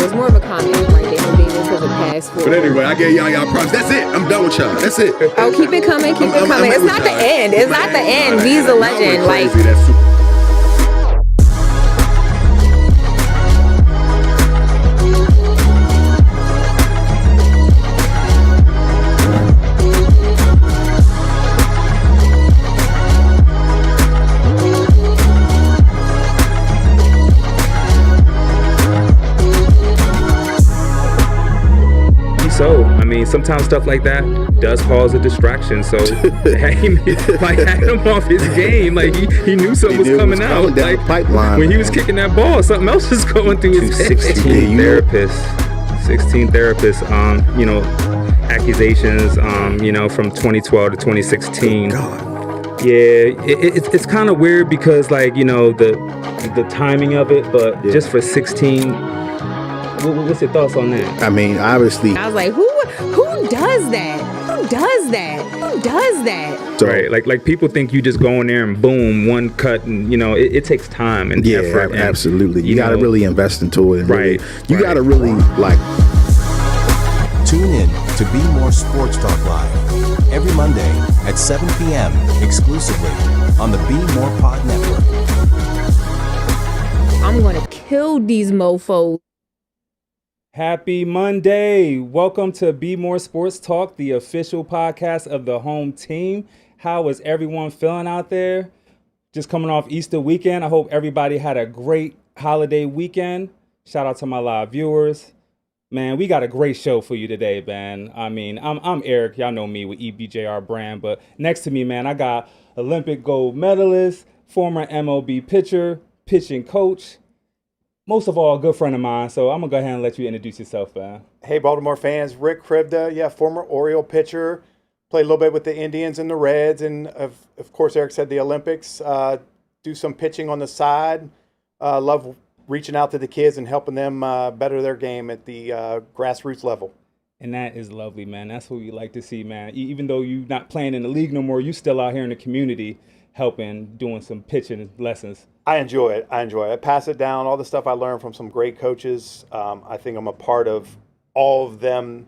It's more of a comment, right? They don't need this as a passport. But anyway, I gave y'all props. That's it. I'm done with y'all. That's it. Oh, keep it coming, keep it coming. It's not the end. It's not the end. V's a legend. Like. So, I mean, sometimes stuff like that does cause a distraction. So, had him off his game. Like, he knew something was coming out. Like, pipeline, when he was kicking that ball, something else was going through his head. 16 therapists, you know, accusations, you know, from 2012 to 2016. God. Yeah, it's kind of weird because, like, you know, the timing of it, but just for 16. What's your thoughts on that? I mean, obviously, I was like, who does that? Who does that? Who does that? So, right, like people think you just go in there and boom, one cut, and you know it takes time and effort. And, absolutely. You got to really invest into it. And right. Really, you got to really like. Tune in to Bmore Sports Talk Live every Monday at 7 p.m. exclusively on the Bmore Pod Network. I'm gonna kill these mofos. Happy Monday. Welcome to Bmore Sports Talk, the official podcast of the home team. How is everyone feeling out there? Just coming off Easter weekend. I hope everybody had a great holiday weekend. Shout out to my live viewers. Man, we got a great show for you today, man. I mean, I'm Eric. Y'all know me with EBJR brand. But next to me, man, I got Olympic gold medalist, former MLB pitcher, pitching coach. Most of all, a good friend of mine, so I'm going to go ahead and let you introduce yourself, man. Hey, Baltimore fans, Rick Krivda, former Oriole pitcher, played a little bit with the Indians and the Reds, and of course, Eric said the Olympics, do some pitching on the side, love reaching out to the kids and helping them better their game at the grassroots level. And that is lovely, man. That's what we like to see, man. Even though you're not playing in the league no more, you still out here in the community helping, doing some pitching lessons. I enjoy it. I pass it down. All the stuff I learned from some great coaches. I think I'm a part of all of them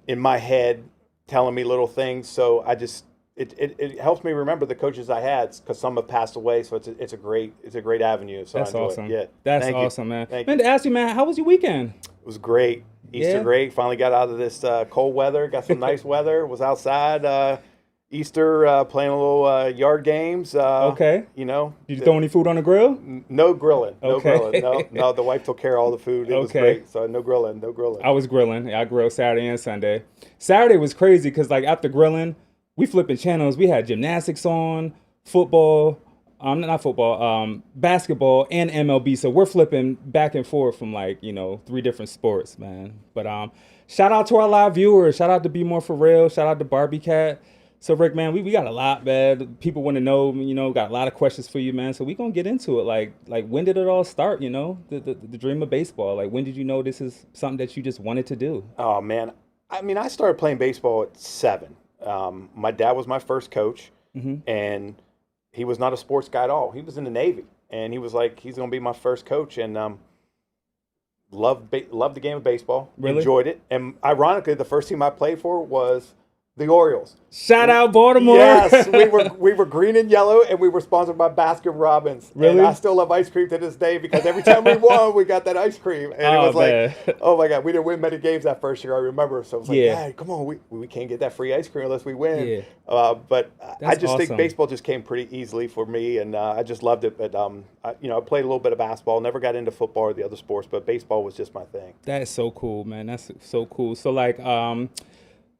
in my head, telling me little things. So it helps me remember the coaches I had because some have passed away. So it's a great avenue. So that's awesome. Yeah, that's awesome, man. Man, to ask you, man, how was your weekend? It was great. Easter great. Finally got out of this cold weather. Got some nice weather. Was outside. Easter, playing a little yard games. Okay. You know. Did you throw any food on the grill? No grilling. No okay. grilling. No, the wife took care of all the food. It was great. So no grilling. I was grilling. I grilled Saturday and Sunday. Saturday was crazy because, like, after grilling, we flipping channels. We had gymnastics on, football, basketball, and MLB. So we're flipping back and forth from, like, you know, 3 different sports, man. But shout out to our live viewers. Shout out to Be More For Real. Shout out to Barbie Cat. So, Rick, man, we got a lot, man. People want to know, you know, got a lot of questions for you, man. So we're going to get into it. Like, when did it all start, you know, the dream of baseball? Like, when did you know this is something that you just wanted to do? Oh, man. I mean, I started playing baseball at 7. My dad was my first coach, and he was not a sports guy at all. He was in the Navy, and he was like, he's going to be my first coach, and loved the game of baseball. Really? Enjoyed it. And ironically, the first team I played for was the Orioles. Shout out Baltimore. Yes, we were green and yellow, and we were sponsored by Baskin Robbins. Really? And I still love ice cream to this day because every time we won, we got that ice cream. And it was like, oh my God, we didn't win many games that first year, I remember. So I was like, Dad, come on, we can't get that free ice cream unless we win. Yeah. But That's I just awesome. think baseball just came pretty easily for me, and I just loved it. But I played a little bit of basketball, never got into football or the other sports, but baseball was just my thing. That is so cool, man. That's so cool. So, like,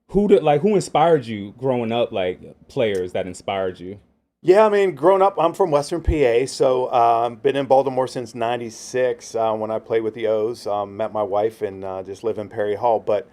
who inspired you growing up, like players that inspired you? Yeah, I mean, growing up, I'm from Western PA, so been in Baltimore since '96 when I played with the O's. Met my wife and just live in Perry Hall. But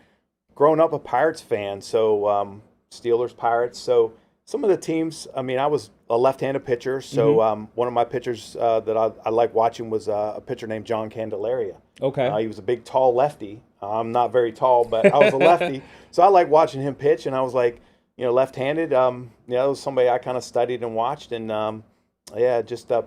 growing up a Pirates fan, so Steelers, Pirates. So some of the teams, I mean, I was a left-handed pitcher, so one of my pitchers that I like watching was a pitcher named John Candelaria. Okay. He was a big, tall lefty. I'm not very tall, but I was a lefty. So I like watching him pitch, and I was like, left-handed. That was somebody I kind of studied and watched, and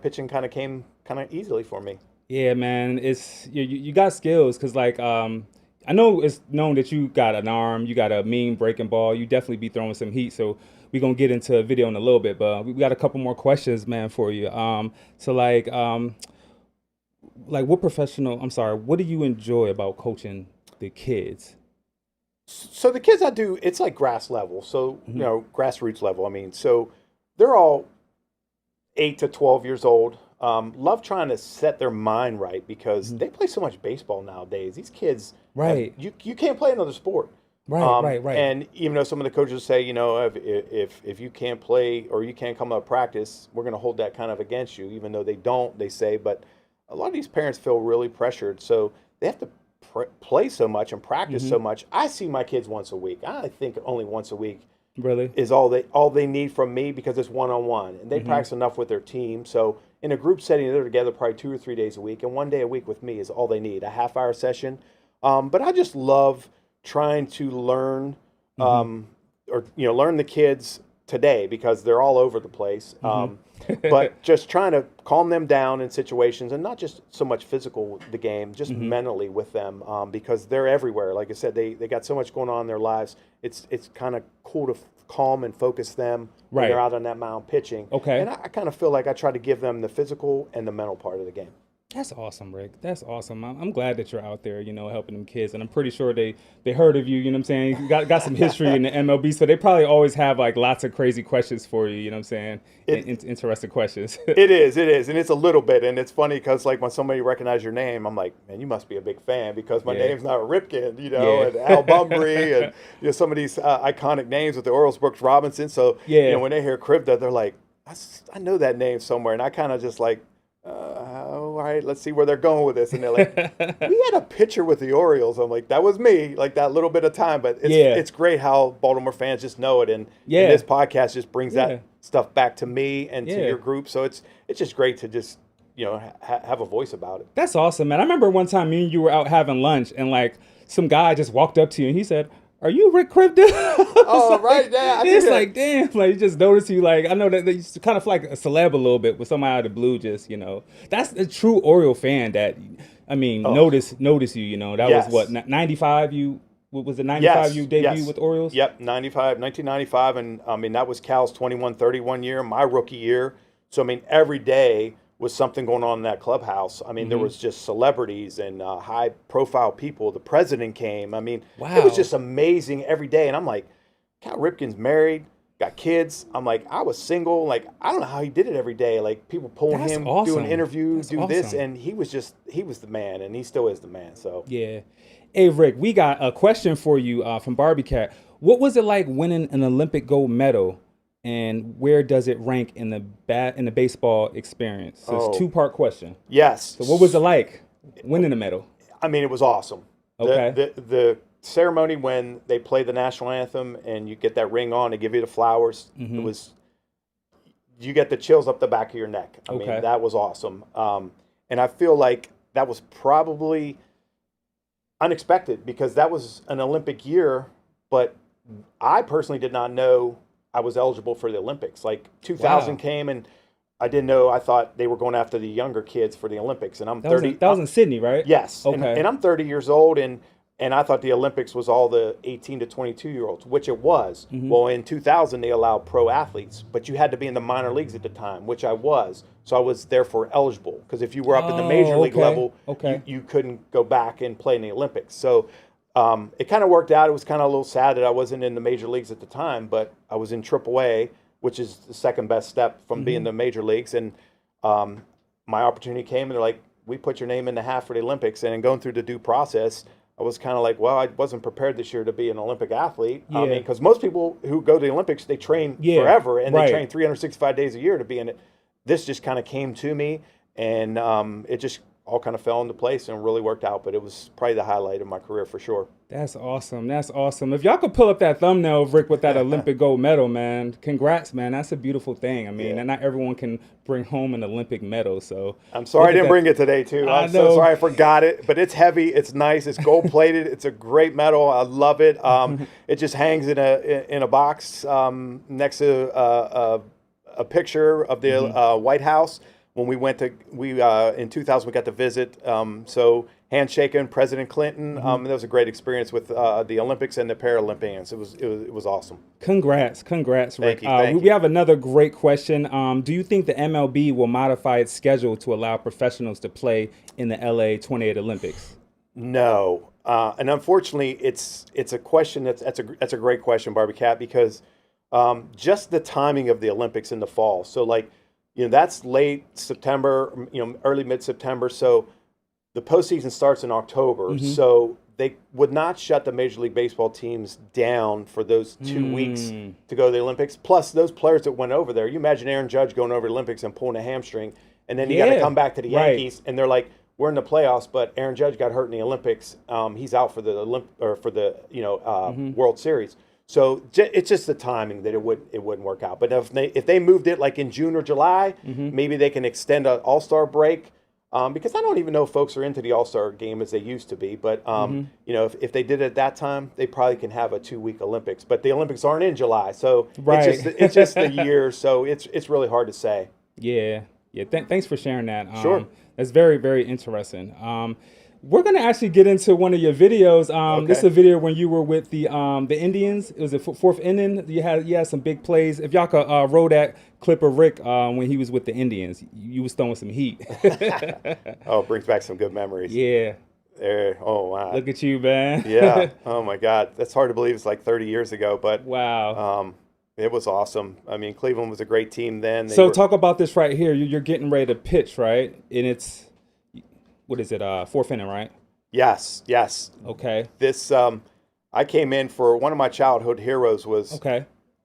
pitching kind of came kind of easily for me. Yeah, man, it's you got skills because like I know it's known that you got an arm, you got a mean breaking ball. You definitely be throwing some heat. So we're gonna get into a video in a little bit, but we got a couple more questions, man, for you. So like what do you enjoy about coaching the kids? So the kids I do, it's like grass level. So, grassroots level. I mean, so they're all 8 to 12 years old. Love trying to set their mind right because they play so much baseball nowadays. These kids, Right. You can't play another sport. Right. And even though some of the coaches say, if you can't play or you can't come to practice, we're going to hold that kind of against you, even though they don't, they say. But a lot of these parents feel really pressured. So they have to play so much and practice so much. I see my kids once a week. I think only once a week Really? is all they need from me because it's one-on-one. And they practice enough with their team. So in a group setting, they're together probably 2 or 3 days a week. And 1 day a week with me is all they need, a half-hour session. But I just love trying to learn learn the kids today because they're all over the place. But just trying to calm them down in situations and not just so much physical the game, just mentally with them because they're everywhere. Like I said, they got so much going on in their lives. It's kind of cool to calm and focus them when they're out on that mound pitching. Okay. And I kind of feel like I try to give them the physical and the mental part of the game. That's awesome, Rick. That's awesome. I'm glad that you're out there, helping them kids. And I'm pretty sure they heard of you, you know what I'm saying? You got some history in the MLB, so they probably always have like lots of crazy questions for you, you know what I'm saying? Interesting questions. It is. And it's a little bit. And it's funny because like when somebody recognizes your name, I'm like, man, you must be a big fan because my name's not Ripken, and Al Bunbury and some of these iconic names with the Orioles, Brooks Robinson. So, when they hear Krivda, they're like, I know that name somewhere. And I kind of just like, all right, let's see where they're going with this. And they're like, we had a picture with the Orioles. I'm like, that was me, like that little bit of time. But it's great how Baltimore fans just know it. And this podcast just brings that stuff back to me and to your group. So it's just great to just, have a voice about it. That's awesome, man. I remember one time me and you were out having lunch and like some guy just walked up to you and he said, "Are you Rick Krivda?" Oh, right. Yeah. It's like, damn, like, you just notice you, like, I know that they used to kind of like a celeb a little bit with somebody out of the blue, just, That's a true Oriole fan that, notice you, That was what, 95 was it 95 you debuted with Orioles? Yep, 1995. And, that was Cal's 21-31 year, my rookie year. So, every day was something going on in that clubhouse. There was just celebrities and high-profile people. The president came. Wow. It was just amazing every day. And I'm like, Cal Ripken's married, got kids. I'm like, I was single. Like, I don't know how he did it every day. Like, people pulling him, doing interviews, this. And he was the man, and he still is the man. So yeah. Hey, Rick, we got a question for you from Barbie Cat. What was it like winning an Olympic gold medal? And where does it rank in the baseball experience? So it's a 2-part question. Yes. So what was it like winning the medal? It was awesome. Okay. The ceremony when they play the national anthem and you get that ring on, they give you the flowers. It was, you get the chills up the back of your neck. That was awesome. And I feel like that was probably unexpected because that was an Olympic year, but I personally did not know I was eligible for the Olympics. Like 2000 came and I didn't know. I thought they were going after the younger kids for the Olympics, and I'm 30. That was in Sydney, right? Yes. Okay. And I'm 30 years old, and I thought the Olympics was all the 18 to 22-year-olds, which it was. Well, in 2000 they allowed pro athletes, but you had to be in the minor leagues at the time, which I was. So I was therefore eligible because if you were up at the major league level, you couldn't go back and play in the Olympics. So. It kind of worked out. It was kind of a little sad that I wasn't in the major leagues at the time, but I was in AAA, which is the second best step from being in the major leagues. And my opportunity came, and they're like, we put your name in the hat for the Olympics. And in going through the due process, I was kind of like, well, I wasn't prepared this year to be an Olympic athlete. Because most people who go to the Olympics, they train forever, and they train 365 days a year to be in it. This just kind of came to me, and it just all kind of fell into place and really worked out. But it was probably the highlight of my career for sure. That's awesome. That's awesome. If y'all could pull up that thumbnail of Rick with that Olympic gold medal, man, congrats, man. That's a beautiful thing. And not everyone can bring home an Olympic medal. So I'm sorry I didn't bring it today, too. I'm so sorry I forgot it. But it's heavy. It's nice. It's gold plated. It's a great medal. I love it. It just hangs in a box next to a picture of the White House when we went to in 2000 we got to visit. So handshaking President Clinton. That was a great experience with the Olympics and the Paralympians. It was awesome. Congrats, Rick. Thank we have another great question. Do you think the MLB will modify its schedule to allow professionals to play in the LA 28 Olympics? No, and unfortunately, it's a question that's a great question, Barbie Cat, because just the timing of the Olympics in the fall. So that's late September, early mid-September. So the postseason starts in October. So they would not shut the Major League Baseball teams down for those 2 weeks to go to the Olympics. Plus, those players that went over there, you imagine Aaron Judge going over the Olympics and pulling a hamstring, and then you got to come back to the Yankees, and they're like, we're in the playoffs, but Aaron Judge got hurt in the Olympics. He's out for the World Series. So it's just the timing that it wouldn't work out. But if they moved it like in June or July, maybe they can extend an All-Star break. Because I don't even know if folks are into the All-Star game as they used to be. But, if they did it at that time, they probably can have a 2-week Olympics. But the Olympics aren't in July. So it's just the year. So it's really hard to say. Yeah. Thanks for sharing that. Sure. That's very, very interesting. We're going to actually get into one of your videos. This is a video when you were with the Indians. It was the fourth inning. You had some big plays. If y'all could roll that clip of Rick when he was with the Indians, you was throwing some heat. Oh, it brings back some good memories. Yeah. There. Oh, wow. Look at you, man. Yeah. Oh, my God. That's hard to believe. It's like 30 years ago. But wow. It was awesome. I mean, Cleveland was a great team then. Talk about this right here. You're getting ready to pitch, right? And it's, what is it, fourth inning, right? Yes. Okay. This, I came in for one of my childhood heroes was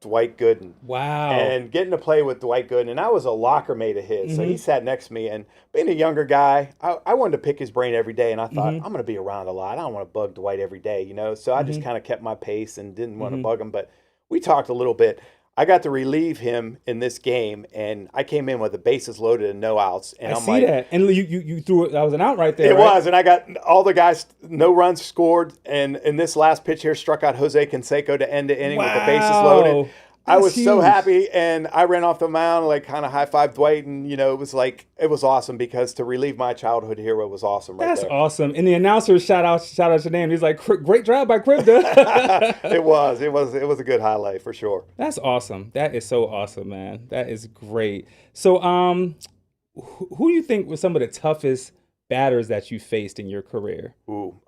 Dwight Gooden. Wow. And getting to play with Dwight Gooden, and I was a locker mate of his, so he sat next to me. And being a younger guy, I wanted to pick his brain every day, and I thought, I'm going to be around a lot. I don't want to bug Dwight every day, So I just kind of kept my pace and didn't want to bug him. But we talked a little bit. I got to relieve him in this game, and I came in with the bases loaded and no outs. And I see that. And you threw it. That was an out right there. It was, and I got all the guys, no runs scored. And in this last pitch here, struck out Jose Canseco to end the inning with the bases loaded. I was so happy, and I ran off the mound, kind of high-fived Dwight, and, it was awesome because to relieve my childhood hero was awesome That's awesome. And the announcer shout out your name. He's like, great job by Krivda. It was a good highlight for sure. That's awesome. That is so awesome, man. That is great. So, who do you think was some of the toughest batters that you faced in your career? Ooh,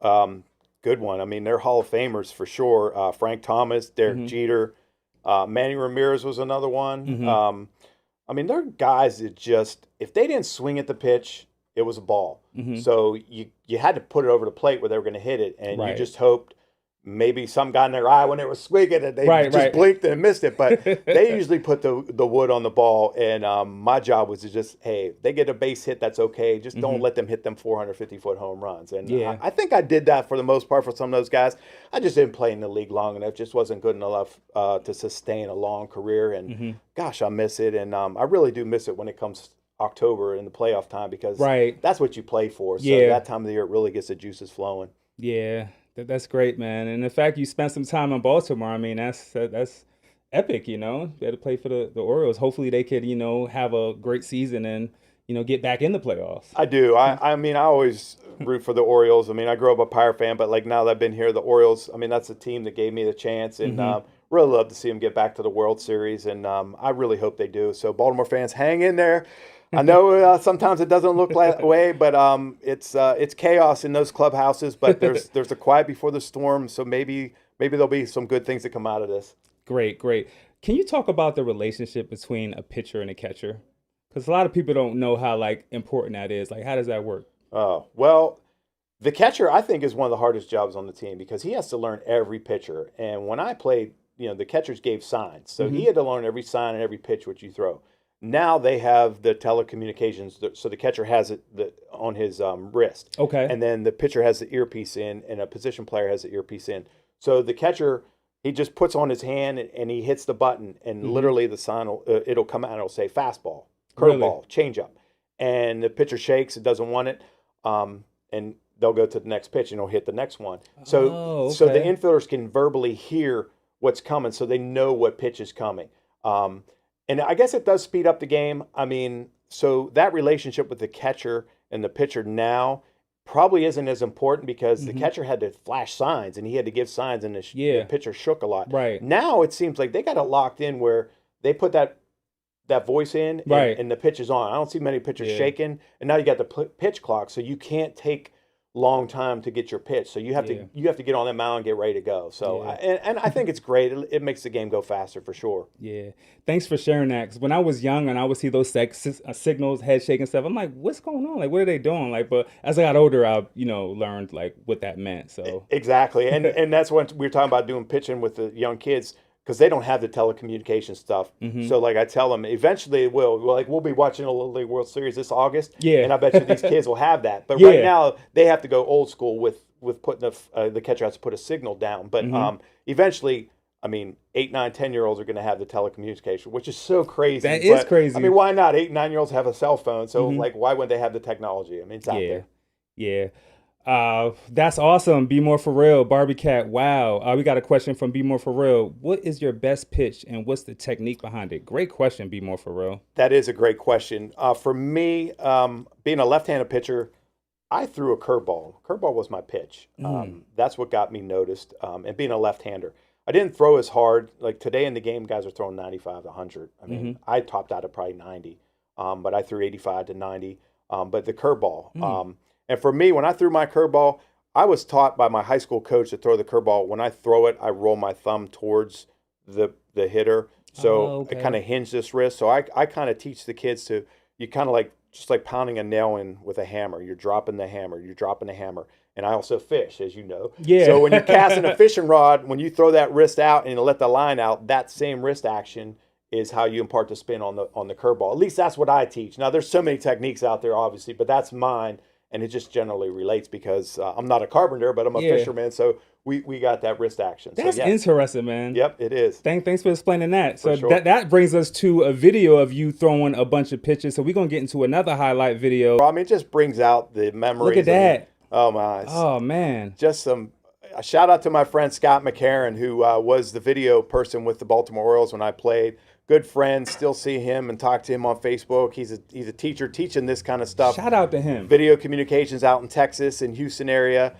good one. I mean, they're Hall of Famers for sure. Frank Thomas, Derek Jeter. Manny Ramirez was another one. I mean, they're guys that just, if they didn't swing at the pitch, it was a ball. So you had to put it over the plate where they were going to hit it, and you just hoped maybe some got in their eye when they were swinging and they just blinked and missed it. But they usually put the wood on the ball, and my job was to just, hey, they get a base hit, that's okay. Just don't let them hit them 450-foot home runs. And I think I did that for the most part for some of those guys. I just didn't play in the league long enough. Just wasn't good enough to sustain a long career. And gosh, I miss it. And I really do miss it when it comes October in the playoff time because that's what you play for. So that time of the year, it really gets the juices flowing. Yeah. That's great, man. And the fact you spent some time in Baltimore, I mean, that's epic, You had to play for the Orioles. Hopefully they could, have a great season and, get back in the playoffs. I do. I mean, I always root for the Orioles. I mean, I grew up a Pirate fan, but now that I've been here, the Orioles, I mean, that's the team that gave me the chance. And really love to see them get back to the World Series. And I really hope they do. So Baltimore fans, hang in there. I know sometimes it doesn't look that way, but it's chaos in those clubhouses. But there's a quiet before the storm, so maybe there'll be some good things that come out of this. Great. Can you talk about the relationship between a pitcher and a catcher? Because a lot of people don't know how important that is. How does that work? Oh, well, the catcher I think is one of the hardest jobs on the team because he has to learn every pitcher. And when I played, the catchers gave signs, so he had to learn every sign and every pitch which you throw. Now they have the telecommunications, so the catcher has it on his wrist. Okay. And then the pitcher has the earpiece in, and a position player has the earpiece in. So the catcher, he just puts on his hand and he hits the button, and literally the sign it'll come out and it'll say fastball, curveball, changeup, and the pitcher shakes, it doesn't want it, and they'll go to the next pitch and he'll hit the next one. So so the infielders can verbally hear what's coming, so they know what pitch is coming. And I guess it does speed up the game. I mean, So that relationship with the catcher and the pitcher now probably isn't as important because the catcher had to flash signs and he had to give signs and the pitcher shook a lot. Right. Now it seems like they got it locked in where they put that voice in and the pitch is on. I don't see many pitchers shaking. And now you got the pitch clock, so you can't take long time to get your pitch. So you have to get on that mound and get ready to go. So and I think it's great. It makes the game go faster for sure. Yeah. Thanks for sharing that. Because when I was young and I would see those signals, head shaking stuff, I'm like, what's going on? Like, what are they doing? Like, but as I got older, I learned like what that meant. So exactly, and that's when we were talking about doing pitching with the young kids. Because they don't have the telecommunication stuff. So, like I tell them, eventually it will. We'll be watching a Little League World Series this August. Yeah. And I bet you these kids will have that. But right now, they have to go old school with putting the catcher has to put a signal down. But eventually, 8, 9, 10-year-olds are going to have the telecommunication, which is so crazy. That is crazy. Why not? 8, 9-year-olds have a cell phone. So, why wouldn't they have the technology? It's out there. Yeah. That's awesome. Be More For Real, Barbie Cat. Wow. We got a question from Be More For Real. What is your best pitch and what's the technique behind it? Great question, Be More For Real. That is a great question. For me, being a left-handed pitcher, I threw a curveball. Curveball was my pitch. That's what got me noticed. And being a left-hander, I didn't throw as hard. Like today in the game, guys are throwing 95 to 100. I topped out at probably 90, but I threw 85 to 90. But the curveball. And for me, when I threw my curveball, I was taught by my high school coach to throw the curveball. When I throw it, I roll my thumb towards the hitter. So I kind of hinge this wrist. So I kind of teach the kids to, you kind of just like pounding a nail in with a hammer. You're dropping the hammer. And I also fish, as you know. Yeah. So when you're casting a fishing rod, when you throw that wrist out and you let the line out, that same wrist action is how you impart the spin on the curveball. At least that's what I teach. Now, there's so many techniques out there, obviously, but that's mine. And it just generally relates because I'm not a carpenter, but I'm a fisherman. So we got that wrist action. That's interesting, man. Yep, it is. Thanks for explaining that. So sure. that brings us to a video of you throwing a bunch of pitches. So we're going to get into another highlight video. It just brings out the memories. Look at that. Oh, my. Oh, man. Just a shout out to my friend Scott McCarron, who was the video person with the Baltimore Orioles when I played. Good friend, still see him and talk to him on Facebook. He's a teacher teaching this kind of stuff. Shout out to him. Video communications out in Texas and Houston area.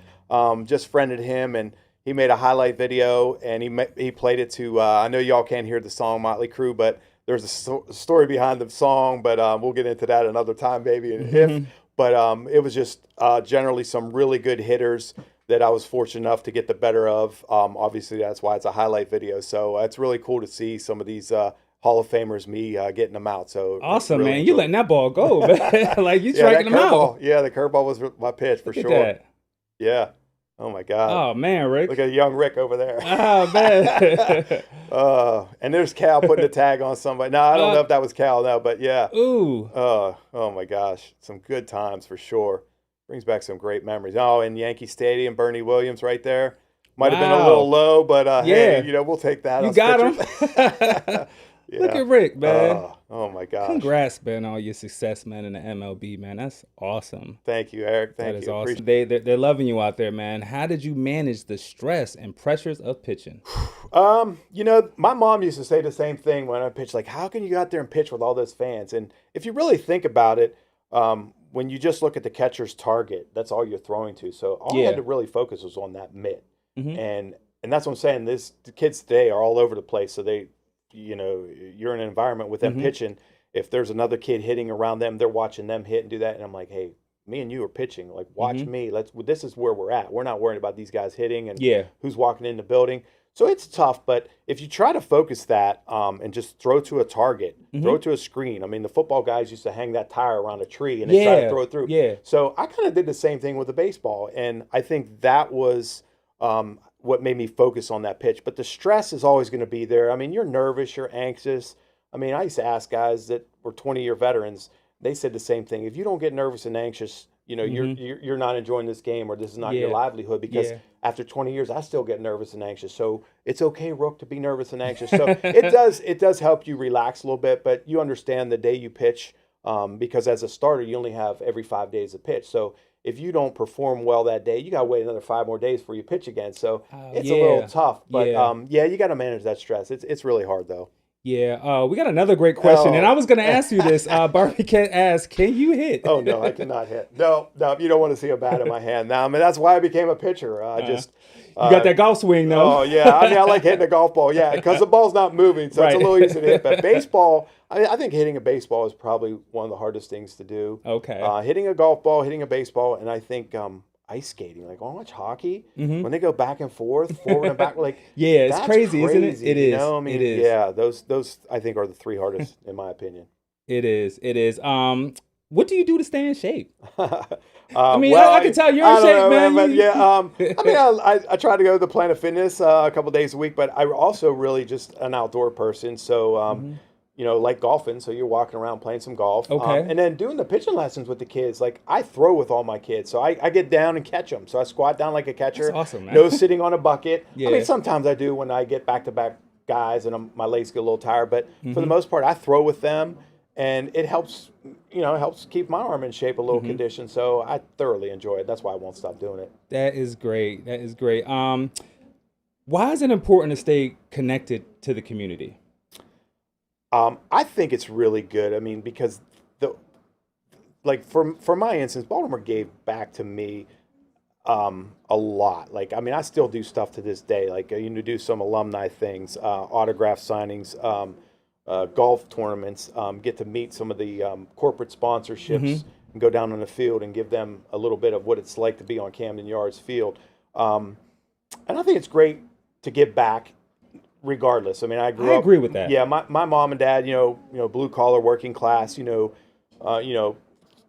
Just friended him and he made a highlight video and he played it to. I know y'all can't hear the song Motley Crue, but there's a story behind the song. But we'll get into that another time, maybe if. But it was just generally some really good hitters that I was fortunate enough to get the better of. Obviously, that's why it's a highlight video. So it's really cool to see some of these. Hall of Famers, me getting them out. So awesome, really man! You letting that ball go, man. Like you striking them out. Yeah, the curveball was my pitch for sure. That. Yeah. Oh my God. Oh man, Rick! Look at young Rick over there. Oh man. And there's Cal putting a tag on somebody. No, I don't know if that was Cal now, but yeah. Ooh. Oh my gosh, some good times for sure. Brings back some great memories. Oh, in Yankee Stadium, Bernie Williams right there. Might have been a little low, but hey, we'll take that. You got him. Yeah. Look at Rick, man. Oh my gosh. Congrats, man, on all your success, man, in the MLB, man. That's awesome. Thank you, Eric. Thank you. That is awesome. They're loving you out there, man. How did you manage the stress and pressures of pitching? My mom used to say the same thing when I pitched, like, how can you go out there and pitch with all those fans? And if you really think about it, when you just look at the catcher's target, that's all you're throwing to. So all I had to really focus was on that mitt. And that's what I'm saying. The kids today are all over the place. So you're in an environment with them pitching. If there's another kid hitting around them, they're watching them hit and do that. And I'm like, hey, me and you are pitching. Like, watch me. This is where we're at. We're not worried about these guys hitting and who's walking in the building. So it's tough, but if you try to focus that and just throw to a target, throw to a screen. The football guys used to hang that tire around a tree and then try to throw it through. Yeah. So I kind of did the same thing with the baseball, and I think that was what made me focus on that pitch. But the stress is always going to be there. You're nervous, you're anxious. I used to ask guys that were 20-year veterans. They said the same thing. If you don't get nervous and anxious, you're not enjoying this game, or this is not your livelihood, because after 20 years, I still get nervous and anxious. So it's okay, Rook, to be nervous and anxious. So it does help you relax a little bit, but you understand the day you pitch, because as a starter, you only have every 5 days to pitch. So if you don't perform well that day, you got to wait another 5 more days before you pitch again. So it's a little tough, but you got to manage that stress. It's really hard though. Yeah, we got another great question, and I was going to ask you this. Barbie Cat asked, "Can you hit?" Oh no, I cannot hit. No, you don't want to see a bat in my hand. Now, I mean, that's why I became a pitcher. You got that golf swing, though. Oh yeah, I mean, I like hitting a golf ball. Yeah, because the ball's not moving, so it's a Right. little easy to hit. But baseball, I think hitting a baseball is probably one of the hardest things to do. Okay. Hitting a golf ball, hitting a baseball, and I think ice skating. Like, when I watch hockey, when they go back and forth, forward and back, like Yeah, it's that's crazy, isn't it? It You is. know, I mean, It is. yeah, those I think are the three hardest in my opinion. It is. It is. What do you do to stay in shape? I mean, I can tell you're in shape, man. But yeah, I mean, I try to go to the Planet Fitness a couple days a week, but I'm also really just an outdoor person. So, you know, like golfing. So you're walking around playing some golf. Okay. And then doing the pitching lessons with the kids. Like, I throw with all my kids. So I get down and catch them. So I squat down like a catcher. That's awesome, man. No sitting on a bucket. Yeah. I mean, sometimes I do when I get back-to-back guys and my legs get a little tired. But for Mm-hmm. the most part, I throw with them. And it helps, you know, it helps keep my arm in shape, a little condition. So I thoroughly enjoy it. That's why I won't stop doing it. That is great. That is great. Why is it important to stay connected to the community? I think it's really good. I mean, because for my instance, Baltimore gave back to me a lot. Like, I mean, I still do stuff to this day. Like, you know, do some alumni things, autograph signings, golf tournaments, get to meet some of the corporate sponsorships and go down on the field and give them a little bit of what it's like to be on Camden Yards field. And I think it's great to give back regardless. I mean, I agree with that. Yeah, my mom and dad, you know, blue collar, working class, you know,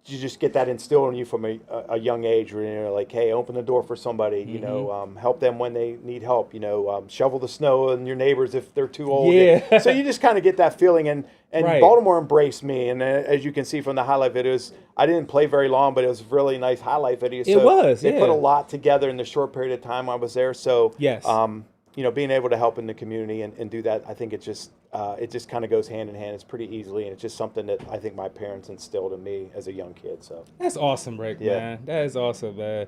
you just get that instilled in you from a young age where you're like, hey, open the door for somebody, you know, help them when they need help, you know, shovel the snow and your neighbors if they're too old. Yeah. So you just kind of get that feeling. And Right. Baltimore embraced me. And as you can see from the highlight videos, I didn't play very long, but it was really nice highlight videos. It was, They yeah. put a lot together in the short period of time I was there. So, Yes. you know, being able to help in the community and do that, I think it just kind of goes hand in hand. It's pretty easily, and it's just something that I think my parents instilled in me as a young kid. So That's awesome, Rick, Yeah. man. That is awesome, man.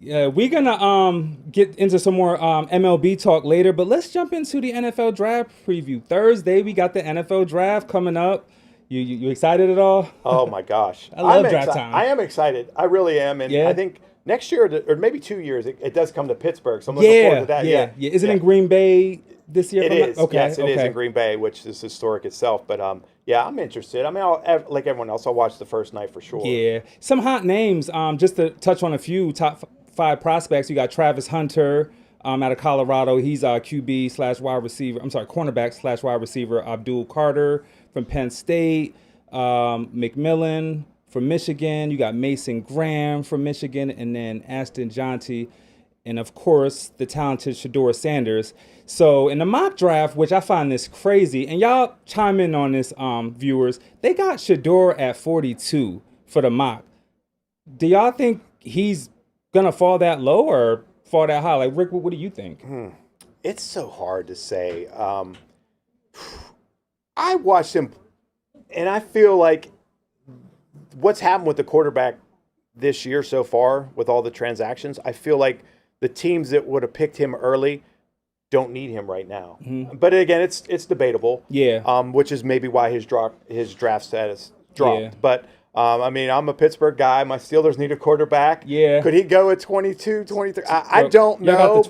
Yeah, we're gonna get into some more MLB talk later, but let's jump into the NFL draft preview. Thursday, we got the NFL draft coming up. You excited at all? oh my gosh, I love I'm draft time. I am excited. I really am, and Yeah. I think next year or maybe 2 years, it does come to Pittsburgh. So I'm looking forward to that. yeah. Is it in Green Bay this year? It is. Okay, Yes, it is okay. in Green Bay, which is historic itself. But yeah, I'm interested. I mean, like everyone else, I'll watch the first night for sure. Yeah, some hot names. Just to touch on a few top 5 prospects. You got Travis Hunter out of Colorado. He's QB/wide receiver. I'm sorry, cornerback/wide receiver. Abdul Carter from Penn State. McMillan from Michigan. You got Mason Graham from Michigan, and then Ashton Jonty, and of course the talented Shador Sanders. So in the mock draft, which I find this crazy, and y'all chime in on this, viewers, they got Shador at 42 for the mock. Do y'all think he's gonna fall that low or fall that high? Like, Rick, what do you think? It's so hard to say. I watched him, and I feel like what's happened with the quarterback this year so far with all the transactions, I feel like the teams that would have picked him early don't need him right now. But again, it's debatable. Yeah. Which is maybe why his draft status dropped. Yeah. But I mean, I'm a Pittsburgh guy. My Steelers need a quarterback. Yeah. Could he go at 22, 23? I don't know. Y'all got the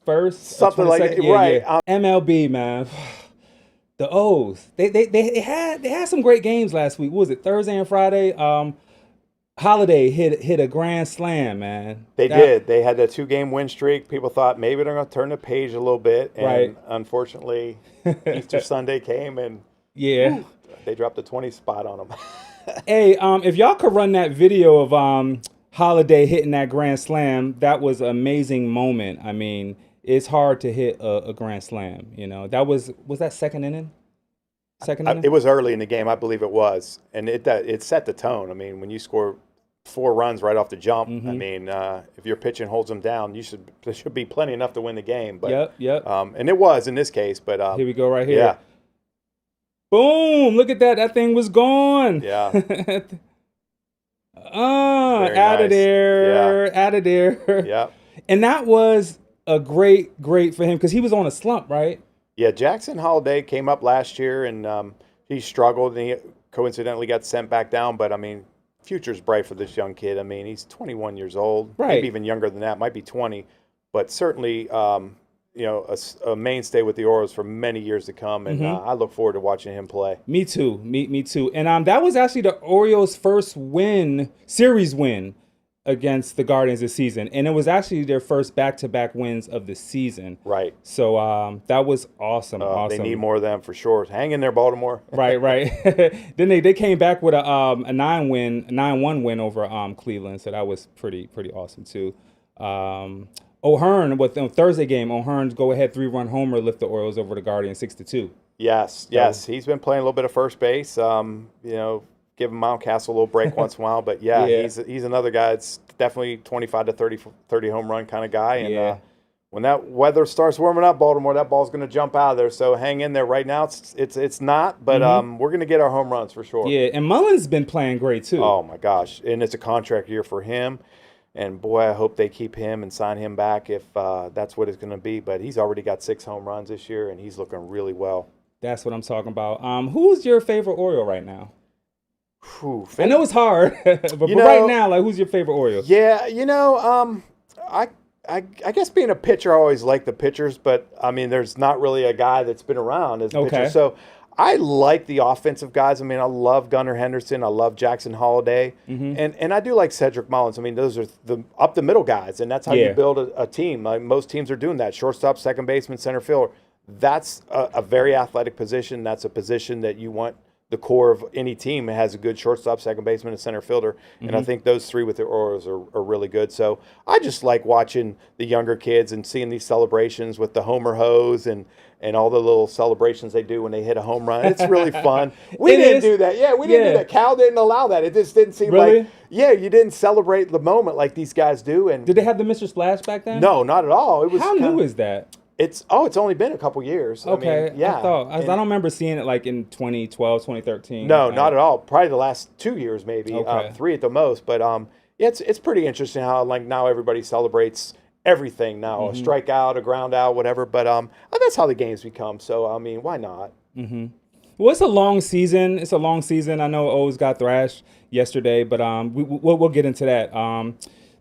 21st, Something like that. Yeah, Right. yeah. MLB, man. The O's. They had some great games last week. What was it, Thursday and Friday? Holiday hit a grand slam, man. They did. They had that 2-game win streak. People thought maybe they're going to turn the page a little bit. And Right. unfortunately, Easter Sunday came and Yeah. they dropped the 20 spot on them. Hey, if y'all could run that video of Holiday hitting that grand slam, that was an amazing moment. I mean, it's hard to hit a grand slam. You know, was that second inning? Second inning? It was early in the game, I believe it was. And it set the tone. I mean, when you score 4 runs right off the jump, I mean, if your pitching holds them down, there should be plenty enough to win the game. But, Yep. and it was in this case. But Here we go right here. Yeah. Boom! Look at that. That thing was gone. Yeah. Very Out of nice. there. Out of there. Yeah. And that was a great for him because he was on a slump, right? Yeah, Jackson Holiday came up last year, and he struggled, and he coincidentally got sent back down. But, I mean, future's bright for this young kid. I mean, he's 21 years old, Right. maybe even younger than that, might be 20. But certainly, a mainstay with the Orioles for many years to come, and I look forward to watching him play. Me too. Me too. And that was actually the Orioles' first series win against the Guardians this season, and it was actually their first back-to-back wins of the season. Right. So that was awesome. They need more of them for sure. Hang in there, Baltimore. Right. Then they came back with a 9-1 win over Cleveland, so that was pretty awesome too. O'Hearn with the Thursday game, O'Hearn's go-ahead 3-run homer lift the Orioles over the Guardians 6-2. Yes. He's been playing a little bit of first base. Give Mountcastle a little break once in a while, but he's another guy that's definitely 25 to 30 home run kind of guy. And when that weather starts warming up, Baltimore, that ball's going to jump out of there. So hang in there. Right now, it's not, but we're going to get our home runs for sure. Yeah, and Mullen's been playing great too. Oh my gosh, and it's a contract year for him. And boy, I hope they keep him and sign him back if that's what it's going to be. But he's already got 6 home runs this year, and he's looking really well. That's what I'm talking about. Who's your favorite Oriole right now? I know it's hard, but right now, like, who's your favorite Oriole? Yeah, I guess being a pitcher, I always like the pitchers, but I mean, there's not really a guy that's been around as a pitcher. So I like the offensive guys. I mean, I love Gunnar Henderson. I love Jackson Holiday, and I do like Cedric Mullins. I mean, those are the up the middle guys, and that's how you build a team. Like, most teams are doing that: shortstop, second baseman, center fielder. That's a very athletic position. That's a position that you want. The core of any team has a good shortstop, second baseman, and center fielder. And I think those 3 with the Orioles are really good. So I just like watching the younger kids and seeing these celebrations with the homer hose and all the little celebrations they do when they hit a home run. It's really fun. We didn't do that. Yeah, we didn't do that. Cal didn't allow that. It just didn't seem like, you didn't celebrate the moment like these guys do. And did they have the Mr. Splash back then? No, not at all. It was How new is that? It's only been a couple years. Okay, I mean, yeah. I don't remember seeing it like in 2012, 2013. No, not at all. Probably the last 2 years, maybe 3 at the most. But it's pretty interesting how like now everybody celebrates everything now, a strikeout, a ground out, whatever. But that's how the games become. So I mean, why not? Well, it's a long season. I know O's got thrashed yesterday, but we'll get into that.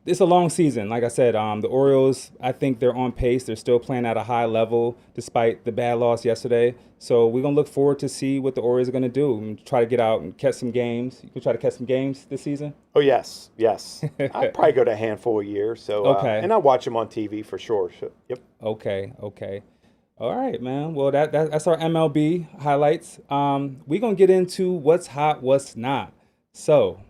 It's a long season. Like I said, the Orioles, I think they're on pace. They're still playing at a high level despite the bad loss yesterday. So we're going to look forward to see what the Orioles are going to do and try to get out and catch some games. You can try to catch some games this season? Oh, yes. I'd probably go to a handful a year. So, and I watch them on TV for sure. So, yep. Okay. All right, man. Well, that's our MLB highlights. We're going to get into what's hot, what's not. So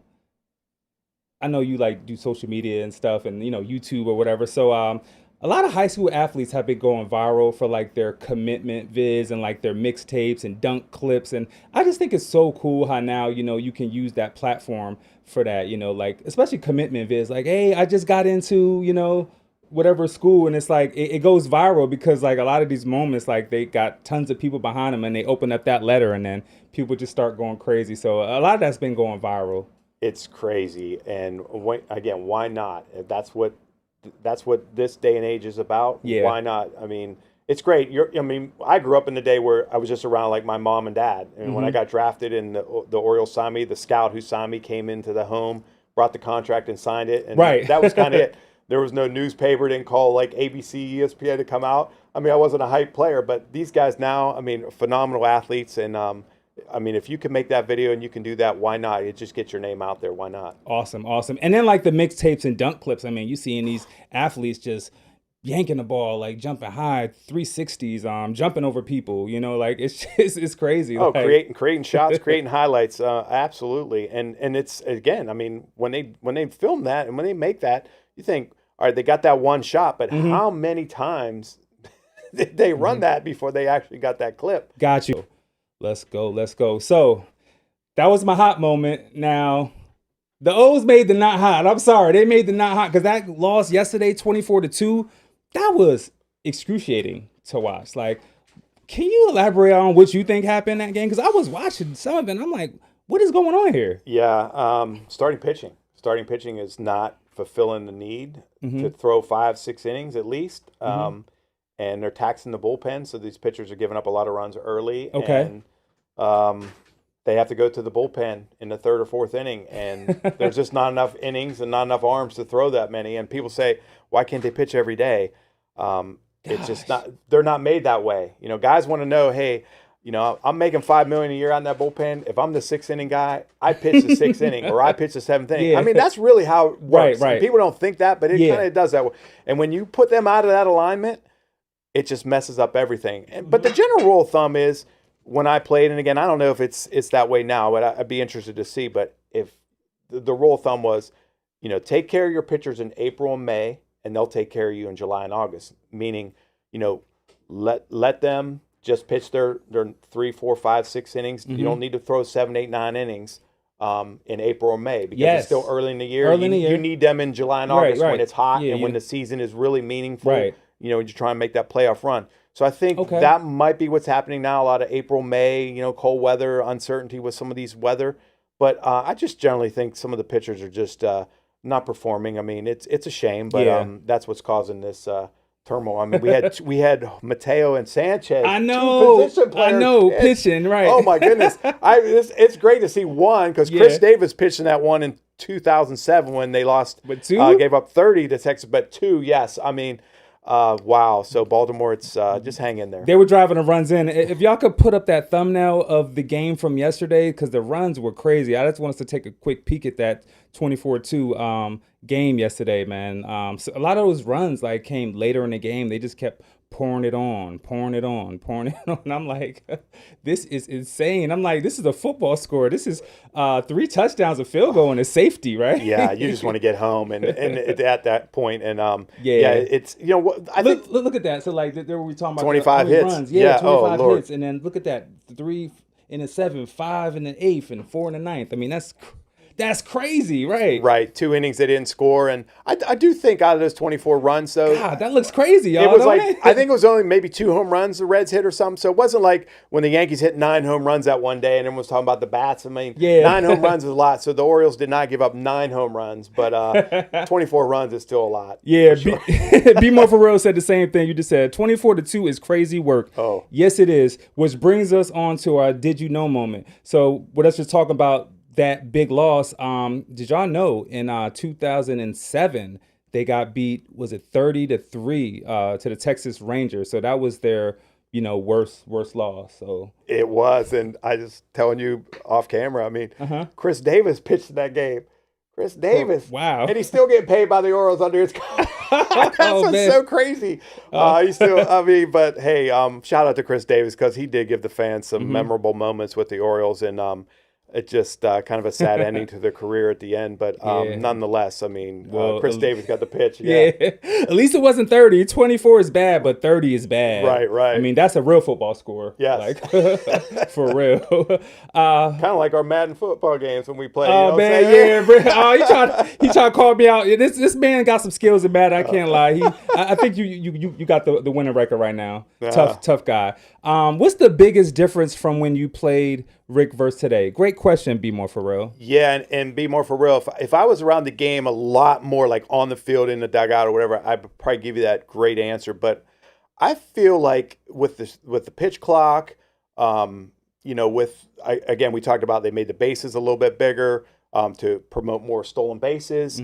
I know you like do social media and stuff and, YouTube or whatever. So a lot of high school athletes have been going viral for like their commitment vids and like their mixtapes and dunk clips. And I just think it's so cool how now, you can use that platform for that, like especially commitment vids. Like, hey, I just got into, whatever school. And it's like it goes viral because like a lot of these moments, like they got tons of people behind them and they open up that letter and then people just start going crazy. So a lot of that's been going viral. It's crazy, and again, why not? If that's what this day and age is about. Yeah. Why not? I mean, it's great. I grew up in the day where I was just around like my mom and dad, and when I got drafted and the Orioles signed me, the scout who signed me came into the home, brought the contract, and signed it, and that was kind of it. There was no newspaper, didn't call like ABC, ESPN to come out. I mean, I wasn't a hype player, but these guys now, I mean, phenomenal athletes, and I mean, if you can make that video and you can do that, why not? It just gets your name out there. Why not? Awesome. And then like the mixtapes and dunk clips. I mean, you seeing these athletes just yanking the ball, like jumping high, 360s, jumping over people. Like it's crazy. Oh, like, creating shots, creating highlights. Absolutely. And it's again, I mean, when they film that and when they make that, you think, all right, they got that one shot, but how many times did they run that before they actually got that clip? Got you. Let's go. So that was my hot moment. Now, the O's made the not hot. I'm sorry. They made the not hot because that loss yesterday, 24-2, that was excruciating to watch. Like, can you elaborate on what you think happened in that game? Because I was watching some of it and I'm like, what is going on here? Yeah, starting pitching. Starting pitching is not fulfilling the need to throw 5-6 innings at least. and they're taxing the bullpen. So these pitchers are giving up a lot of runs early. Okay. And they have to go to the bullpen in the third or fourth inning, and there's just not enough innings and not enough arms to throw that many. And people say, why can't they pitch every day? It's just not. They're not made that way. Guys want to know, hey, I'm making $5 million a year on that bullpen. If I'm the sixth inning guy, I pitch the sixth inning or I pitch the seventh inning. Yeah. I mean, that's really how it works. Right. And people don't think that, but it kind of does that way. And when you put them out of that alignment, it just messes up everything. But the general rule of thumb is when I played, and again, I don't know if it's that way now, but I'd be interested to see. But if the rule of thumb was, take care of your pitchers in April and May, and they'll take care of you in July and August. Meaning, let them just pitch their 3, 4, 5, 6 innings. You don't need to throw 7, 8, 9 innings in April or May because it's still early in the year. You need them in July and August when it's hot and when the season is really meaningful. Right. You try and make that playoff run. So I think that might be what's happening now. A lot of April, May, cold weather, uncertainty with some of these weather. But I just generally think some of the pitchers are just not performing. I mean, it's a shame, but that's what's causing this turmoil. I mean, we had Mateo and Sanchez. I know, two position players pitching, right. Oh my goodness. It's great to see one because Chris Davis pitched in that one in 2007 when they lost, but two? Gave up 30 to Texas, but 2, yes. I mean, wow. So Baltimore, it's just hang in there. They were driving the runs in. If y'all could put up that thumbnail of the game from yesterday, because the runs were crazy. I just want us to take a quick peek at that 24-2 game yesterday, man. So a lot of those runs came later in the game. They just kept pouring it on. And I'm like, this is insane. I'm like, this is a football score. This is 3 touchdowns, a field goal, and a safety, right? Yeah, you just want to get home and at that point. And it's I think look at that. So there we talking about 25 hits. Runs. Yeah, 25 Lord. hits, and then look at that, 3 in the 7th, 5 in the 8th, and 4 in the 9th. I mean, that's crazy, right? Right. 2 innings they didn't score. And I do think out of those 24 runs, though. God, that looks crazy, y'all. It was I think it was only maybe 2 home runs the Reds hit or something. So it wasn't like when the Yankees hit 9 home runs that one day and everyone was talking about the bats. I mean, 9 home runs is a lot. So the Orioles did not give up 9 home runs, but 24 runs is still a lot. Yeah. Sure. Bmore for real said the same thing you just said. 24-2 is crazy work. Oh. Yes, it is. Which brings us on to our Did You Know moment. So what us just talking about that big loss. Did y'all know in 2007 they got beat? Was it 30-3 to the Texas Rangers? So that was their worst loss. So it was, and I just telling you off camera. I mean, Chris Davis pitched in that game. Chris Davis, wow, and he's still getting paid by the Orioles under his contract. That's what's so crazy. He's still, but hey, shout out to Chris Davis because he did give the fans some memorable moments with the Orioles, and it's just kind of a sad ending to their career at the end. But nonetheless, I mean, Chris Davis got the pitch. Yeah. At least it wasn't 30. 24 is bad, but 30 is bad. Right. I mean, that's a real football score. Yes. For real. Kind of like our Madden football games when we play. Oh, man, yeah. He tried to call me out. This man got some skills in Madden. I can't lie. I think you got the winning record right now. Tough guy. What's the biggest difference from when you played Rick versus today? Great question, Bmore for real. Yeah, and Bmore for real. If I was around the game a lot more, like on the field, in the dugout or whatever, I'd probably give you that great answer. But I feel like with the pitch clock, again, we talked about they made the bases a little bit bigger to promote more stolen bases.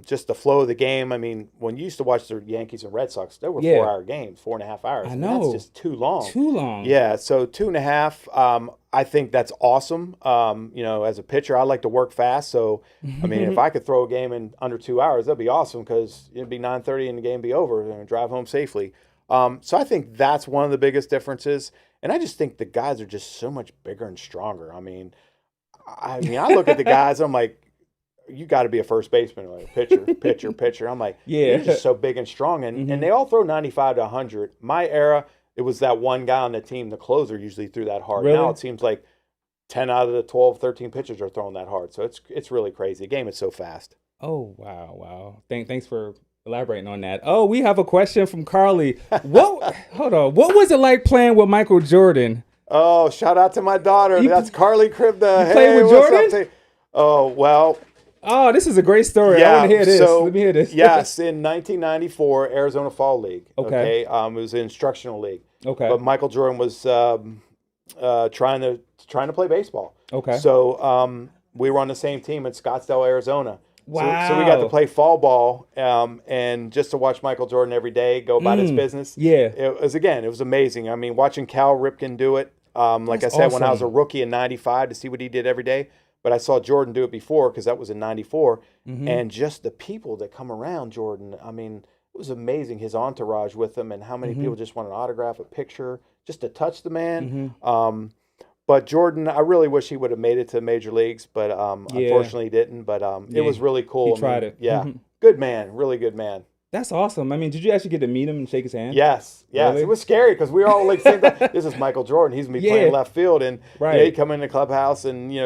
Just the flow of the game. I mean, when you used to watch the Yankees and Red Sox, they were 4-hour games, 4.5 hours. I know. That's just too long. Too long. Yeah, so 2.5. I think that's awesome. As a pitcher, I like to work fast. So, I mean, if I could throw a game in under 2 hours, that'd be awesome because it'd be 9:30 and the game be over and drive home safely. So I think that's one of the biggest differences. And I just think the guys are just so much bigger and stronger. I mean, I look at the guys, I'm like, you got to be a first baseman, like pitcher. I'm like, yeah, they're just so big and strong. And they all throw 95 to 100. My era, it was that one guy on the team, the closer, usually threw that hard. Really? Now it seems like 10 out of the 12, 13 pitchers are throwing that hard. So it's really crazy. The game is so fast. Oh, wow. Thanks for elaborating on that. Oh, we have a question from Carly. Hold on. What was it like playing with Michael Jordan? Oh, shout out to my daughter. That's Carly Kribda. You played with Jordan? Oh, well, Oh, this is a great story. I want to hear this. So, Let me hear this. Yes, in 1994, Arizona Fall League. Okay. It was an instructional league. Okay. But Michael Jordan was trying to play baseball. Okay. So we were on the same team in Scottsdale, Arizona. Wow. So we got to play fall ball, and just to watch Michael Jordan every day go about his business. Yeah. It was amazing. I mean, watching Cal Ripken do it. Like That's I said, when I was awesome. a rookie in '95, to see what he did every day. But I saw Jordan do it before because that was in '94, and just the people that come around Jordan. I mean, it was amazing, his entourage with him, and how many people just want an autograph, a picture, just to touch the man. But Jordan, I really wish he would have made it to major leagues, but unfortunately he didn't. But it was really cool. He tried it. Yeah, good man, really good man. That's awesome. I mean, did you actually get to meet him and shake his hand? Yes. Really? It was scary because we were all like, saying that, this is Michael Jordan. He's gonna be playing left field, and Right. you come in the clubhouse, and he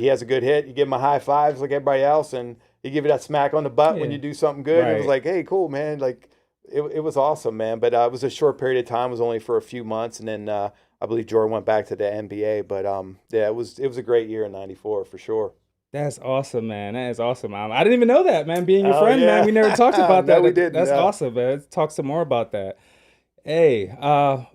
has a good hit. You give him a high fives like everybody else, and he give you that smack on the butt when you do something good. Right. It was like, hey, cool, man. Like, it was awesome, man. But it was a short period of time. It was only for a few months, and then I believe Jordan went back to the NBA. But it was a great year in '94 for sure. That's awesome, man. That is awesome. I didn't even know that, man. Being your friend, yeah. man. We never talked about that. No, we didn't. That's awesome, man. Let's talk some more about that. Hey,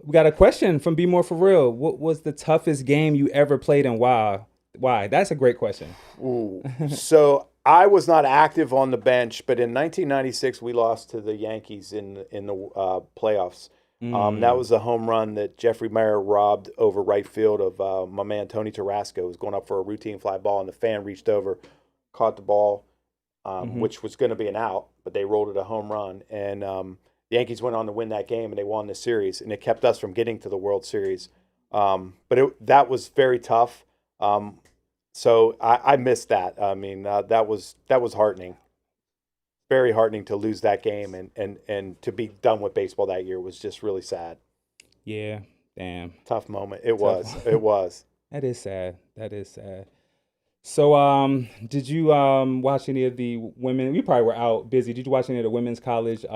we got a question from Bmore for Real. What was the toughest game you ever played and why? Why? That's a great question. Ooh. So I was not active on the bench, but in 1996 we lost to the Yankees in the playoffs. That was a home run that Jeffrey Mayer robbed over right field of my man Tony Tarasco. Who was going up for a routine fly ball, and the fan reached over, caught the ball, which was going to be an out, but they rolled it a home run. And the Yankees went on to win that game, and they won the series, and it kept us from getting to the World Series. But that was very tough. So I missed that. I mean, that was heartening. Very heartening to lose that game and to be done with baseball that year was just really sad. Yeah, damn. Tough moment. It was. That is sad. That is sad. So, did you watch any of the women? We probably were out busy. Did you watch any of the women's college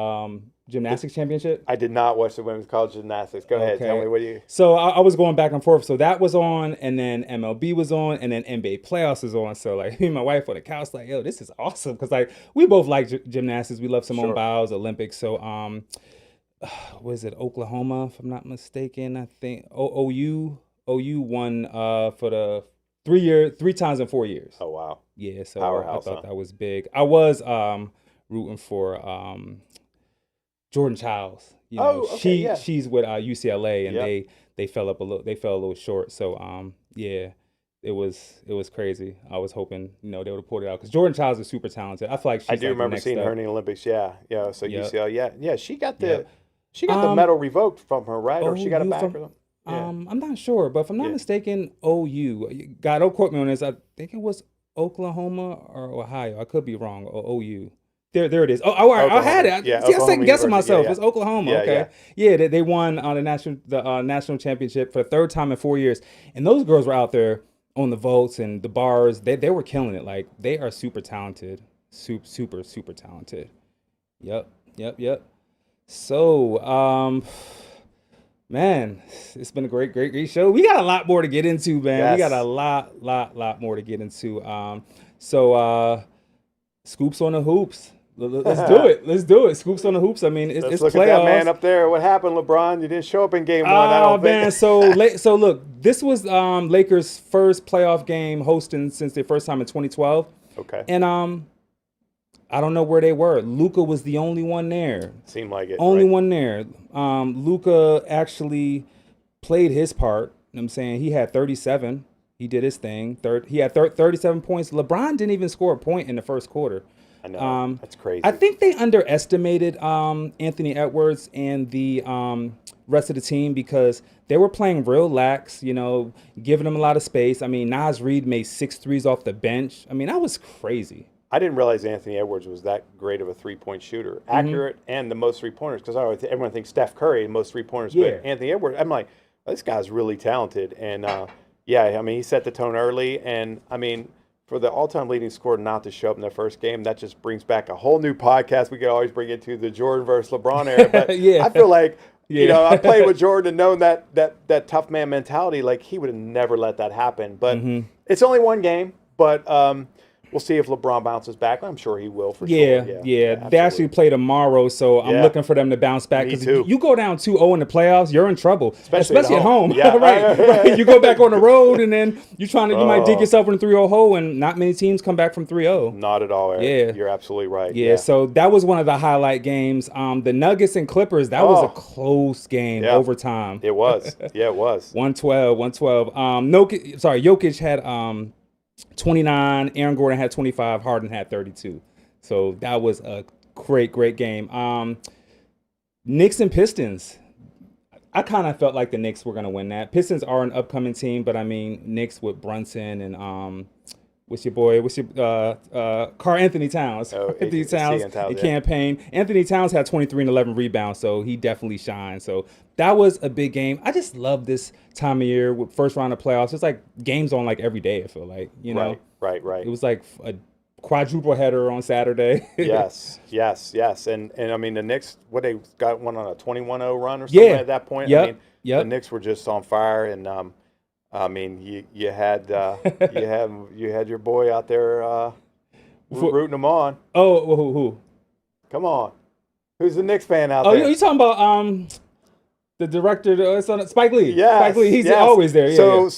gymnastics championship? I did not watch the women's college gymnastics. Go ahead. Tell me what you. So I was going back and forth. So that was on, and then MLB was on, and then NBA playoffs was on. So like me and my wife on the couch, like, yo, this is awesome because like we both like gymnastics. We love Simone Biles, Olympics. So was it Oklahoma? If I'm not mistaken, I think OU won for the 3 times in 4 years. Oh wow. Yeah. So Powerhouse, I thought that was big. I was rooting for Jordan Childs. You know, she's with UCLA, and they fell up a little. They fell a little short. So yeah, it was crazy. I was hoping they would have pulled it out because Jordan Childs is super talented. I feel like she's I do remember seeing her in the Olympics. Yeah. So UCLA. Yeah. She got the medal revoked from her, right? Or she got it back or something. Yeah. I'm not sure, but if I'm not mistaken, OU. God, don't quote me on this. I think it was Oklahoma or Ohio. I could be wrong. Or OU. There it is. Oh, all right. I had it. Yeah, See, I second guessing myself. Yeah. It's Oklahoma. Okay. Yeah, they won the national championship for the 3rd time in 4 years, and those girls were out there on the vaults and the bars. They were killing it. Like they are super talented, super talented. Yep. So man, it's been a great show. We got a lot more to get into, man. Yes. We got a lot more to get into. So scoops on the hoops. Let's do it. Scoops on the hoops. I mean, it's Let's look playoffs. at that man up there. What happened, LeBron? You didn't show up in game 1. I don't man. think. So look, this was Lakers' first playoff game hosting since their first time in 2012. Okay. And I don't know where they were. Luka was the only one there. Seemed like it. Only right? one there. Luka actually played his part. You know what I'm saying? He had 37. He did his thing. He had 37 points. LeBron didn't even score a point in the first quarter. I know. That's crazy. I think they underestimated Anthony Edwards and the rest of the team because they were playing real lax, giving them a lot of space. I mean, Naz Reid made 6 threes off the bench. I mean, that was crazy. I didn't realize Anthony Edwards was that great of a thrpoint shooter. Accurate and the most 3-pointers because everyone thinks Steph Curry the most 3-pointers, but Anthony Edwards, I'm like, this guy's really talented. And, I mean, he set the tone early. And, I mean, for the all-time leading scorer not to show up in the first game, that just brings back a whole new podcast we could always bring into the Jordan versus LeBron era. But I feel like, I played with Jordan and known that tough man mentality. Like, he would have never let that happen. But it's only one game. But we'll see if LeBron bounces back. I'm sure he will for Yeah, sure. yeah. They absolutely. actually play tomorrow, so I'm Yeah. looking for them to bounce back. Me Because too. you go down 2-0 in the playoffs, you're in trouble, especially at home. Yeah. right. You go back on the road, and then you might dig yourself in a 3-0 hole, and not many teams come back from 3-0. Not at all, Eric. Yeah. You're absolutely right. Yeah, so that was one of the highlight games. The Nuggets and Clippers, that was a close game, overtime. It was. Yeah, it was. 112. Jokic had 29, Aaron Gordon had 25, Harden had 32. So that was a great game. Knicks and Pistons. I kind of felt like the Knicks were going to win that. Pistons are an upcoming team, but I mean, Knicks with Brunson and Karl Anthony Towns. Anthony Towns in campaign. Anthony Towns had 23 and 11 rebounds, so he definitely shined. So that was a big game. I just love this time of year with first round of playoffs. It's like games on like every day, I feel like, you know. Right. It was like a quadruple header on Saturday. yes. And I mean, the Knicks, they got one on a 21-0 run or something at that point. I mean, the Knicks were just on fire, and I mean, you had your boy out there rooting them on. Oh, who? Come on, who's the Knicks fan out there? Oh, you talking about the director? Spike Lee. Yeah, Spike Lee. He's always there. So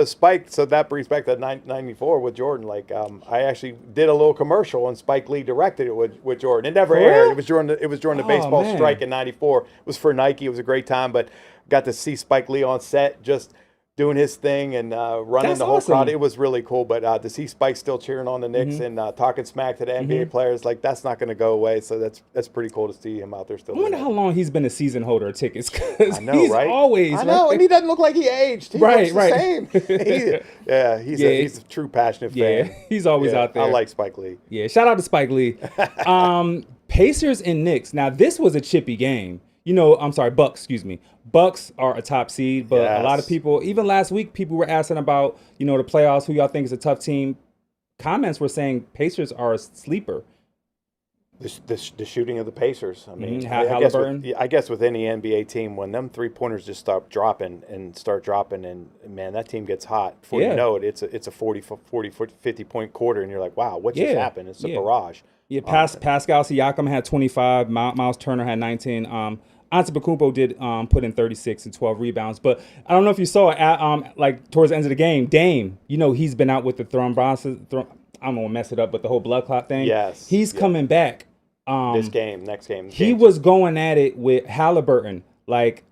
Spike. So that brings back to '94 with Jordan. Like, I actually did a little commercial, and Spike Lee directed it with Jordan. It never aired. It was during the baseball strike in '94. It was for Nike. It was a great time, but got to see Spike Lee on set just doing his thing and running the whole crowd. It was really cool. But to see Spike still cheering on the Knicks and talking smack to the NBA players, like, that's not going to go away. So that's pretty cool to see him out there still. I wonder how long he's been a season holder of tickets. Cause I know, he's right? always. I know, and he doesn't look like he aged. He looks the same. He's a true passionate fan. Yeah, he's always out there. I like Spike Lee. Yeah, shout out to Spike Lee. Pacers and Knicks. Now, this was a chippy game. Bucks, excuse me. Bucks are a top seed, but a lot of people, even last week, people were asking about, the playoffs, who y'all think is a tough team. Comments were saying Pacers are a sleeper. The shooting of the Pacers. I mean, I guess with any NBA team, when them 3-pointers just start dropping, and man, that team gets hot. Before you know it, it's a 40, 50-point quarter, and you're like, wow, what just happened? It's a barrage. Yeah, Pascal Siakam had 25. Miles Turner had 19. Antetokounmpo did put in 36 and 12 rebounds. But I don't know if you saw it, like towards the end of the game, Dame, he's been out with the thrombosis. I'm going to mess it up, but the whole blood clot thing. Yes. He's coming back. Next game. He was going at it with Halliburton, like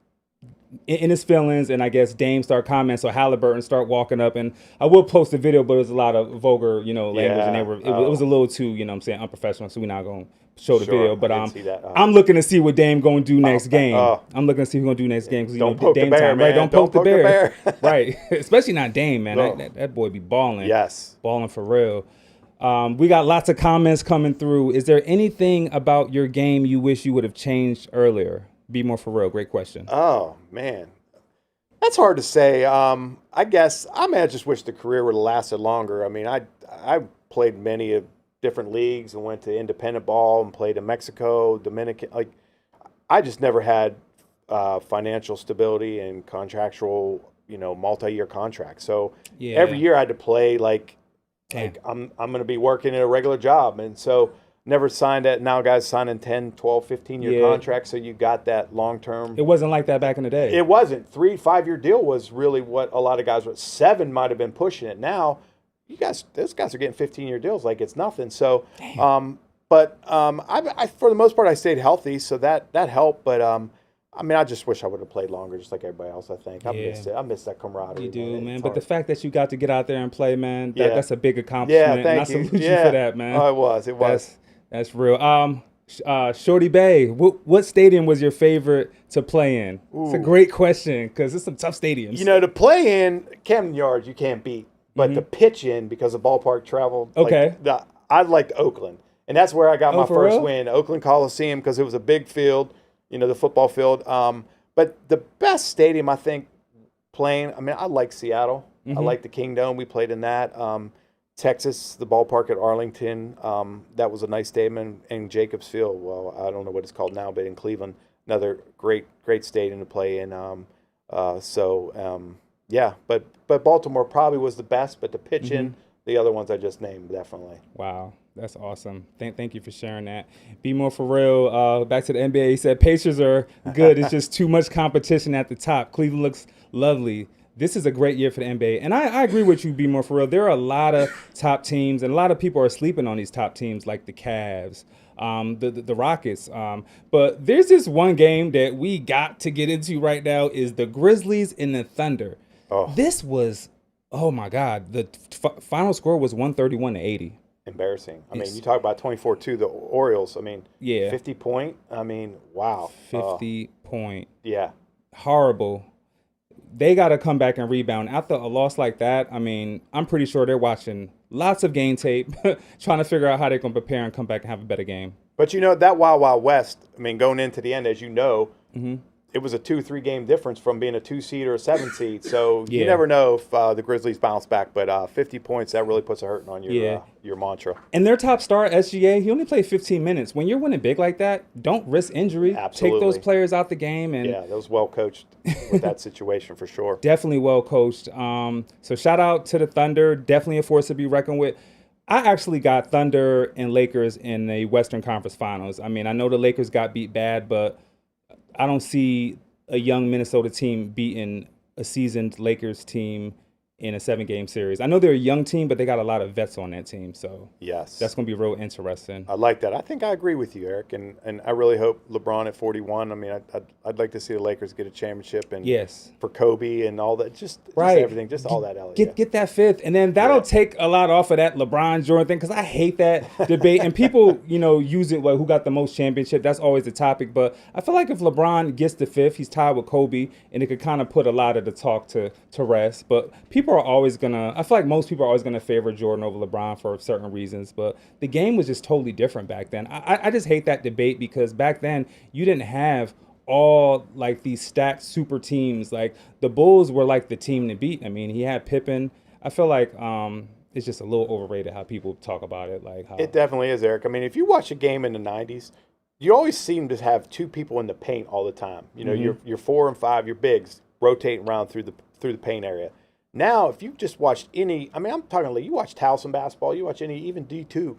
in his feelings, and I guess Dame started commenting, so Halliburton start walking up, and I will post the video, but it was a lot of vulgar, language, and it was a little too, unprofessional, so we're not going to show the video, but I'm looking to see what Dame going to do next game. I'm looking to see who's going to do next game, because don't poke the bear, man. Right? Don't poke the bear. Right, especially not Dame, man. That boy be balling. Yes, balling for real. We got lots of comments coming through. Is there anything about your game you wish you would have changed earlier? Be more for real. Great question. Oh, man. That's hard to say. I guess I just wish the career would have lasted longer. I mean, I played many different leagues and went to independent ball and played in Mexico, Dominican. Like, I just never had financial stability and contractual, multi-year contracts. So every year I had to play like I'm going to be working in a regular job. And so never signed that. Now guys signing 10, 12, 15-year contracts, so you got that long-term. It wasn't like that back in the day. It wasn't. 3-5-year deal was really what a lot of guys were. 7 might have been pushing it. Now, those guys are getting 15-year deals like it's nothing. So, I for the most part, I stayed healthy, so that helped. But I just wish I would have played longer, just like everybody else. I think I missed it. I missed that camaraderie. You do, man. But the fact that you got to get out there and play, man, that's a big accomplishment. Yeah, thank you. you. I salute you for that, man. Oh, it was. That's real. Shorty Bay, what stadium was your favorite to play in? Ooh. It's a great question, because it's some tough stadiums. To play in Camden Yards, you can't beat. But the pitch in, because the ballpark traveled. Okay. I liked Oakland. And that's where I got my first real? win. Oakland Coliseum, because it was a big field, the football field. But the best stadium, I think, playing, I like Seattle. I like the Kingdome. We played in that. Texas, the ballpark at Arlington, that was a nice stadium, and Jacobs Field. Well, I don't know what it's called now, but in Cleveland, another great stadium to play in. But Baltimore probably was the best. But the pitch in the other ones I just named, definitely. Wow, that's awesome. Thank you for sharing that. Be more for real. Back to the NBA. He said Pacers are good. It's just too much competition at the top. Cleveland looks lovely. This is a great year for the NBA. And I agree with you, Be more for real. There are a lot of top teams, and a lot of people are sleeping on these top teams like the Cavs, the Rockets. But there's this one game that we got to get into right now is the Grizzlies and the Thunder. Oh. This was, oh my God, the final score was 131-80. Embarrassing. I mean, you talk about 24-2, the Orioles. I mean, Yeah. 50 point. I mean, wow. 50 point. Yeah. Horrible. They got to come back and rebound. After a loss like that, I mean, I'm pretty sure they're watching lots of game tape, trying to figure out how they're going to prepare and come back and have a better game. But, that Wild Wild West, I mean, going into the end, as you know, it was a 2-3 game difference from being a 2 seed or a 7 seed. So you never know if the Grizzlies bounce back. But 50 points, that really puts a hurting on your mantra. And their top star, SGA, he only played 15 minutes. When you're winning big like that, don't risk injury. Absolutely. Take those players out the game. And that was well coached with that situation for sure. Definitely well coached. So shout out to the Thunder. Definitely a force to be reckoned with. I actually got Thunder and Lakers in the Western Conference Finals. I mean, I know the Lakers got beat bad, but I don't see a young Minnesota team beating a seasoned Lakers team in a 7-game series. I know they're a young team, but they got a lot of vets on that team. So yes, that's going to be real interesting. I like that. I think I agree with you, Eric. And I really hope LeBron at 41. I mean, I'd like to see the Lakers get a championship. And yes, for Kobe and all that. Just everything. Just all that, Elliot. Get that fifth. And then that'll take a lot off of that LeBron Jordan thing, because I hate that debate. And people, use it, who got the most championship. That's always the topic. But I feel like if LeBron gets the fifth, he's tied with Kobe, and it could kind of put a lot of the talk to rest. But people are always I feel like most people are always going to favor Jordan over LeBron for certain reasons, but the game was just totally different back then. I just hate that debate, because back then you didn't have all like these stacked super teams. Like the Bulls were like the team to beat. I mean, he had Pippen. I feel like it's just a little overrated how people talk about it. It definitely is, Eric. I mean, if you watch a game in the 90s, you always seem to have two people in the paint all the time. Your 4 and 5, your bigs rotating around through the paint area. Now, if you just watched any, I'm talking like you watch Towson basketball, you watch any, even D2,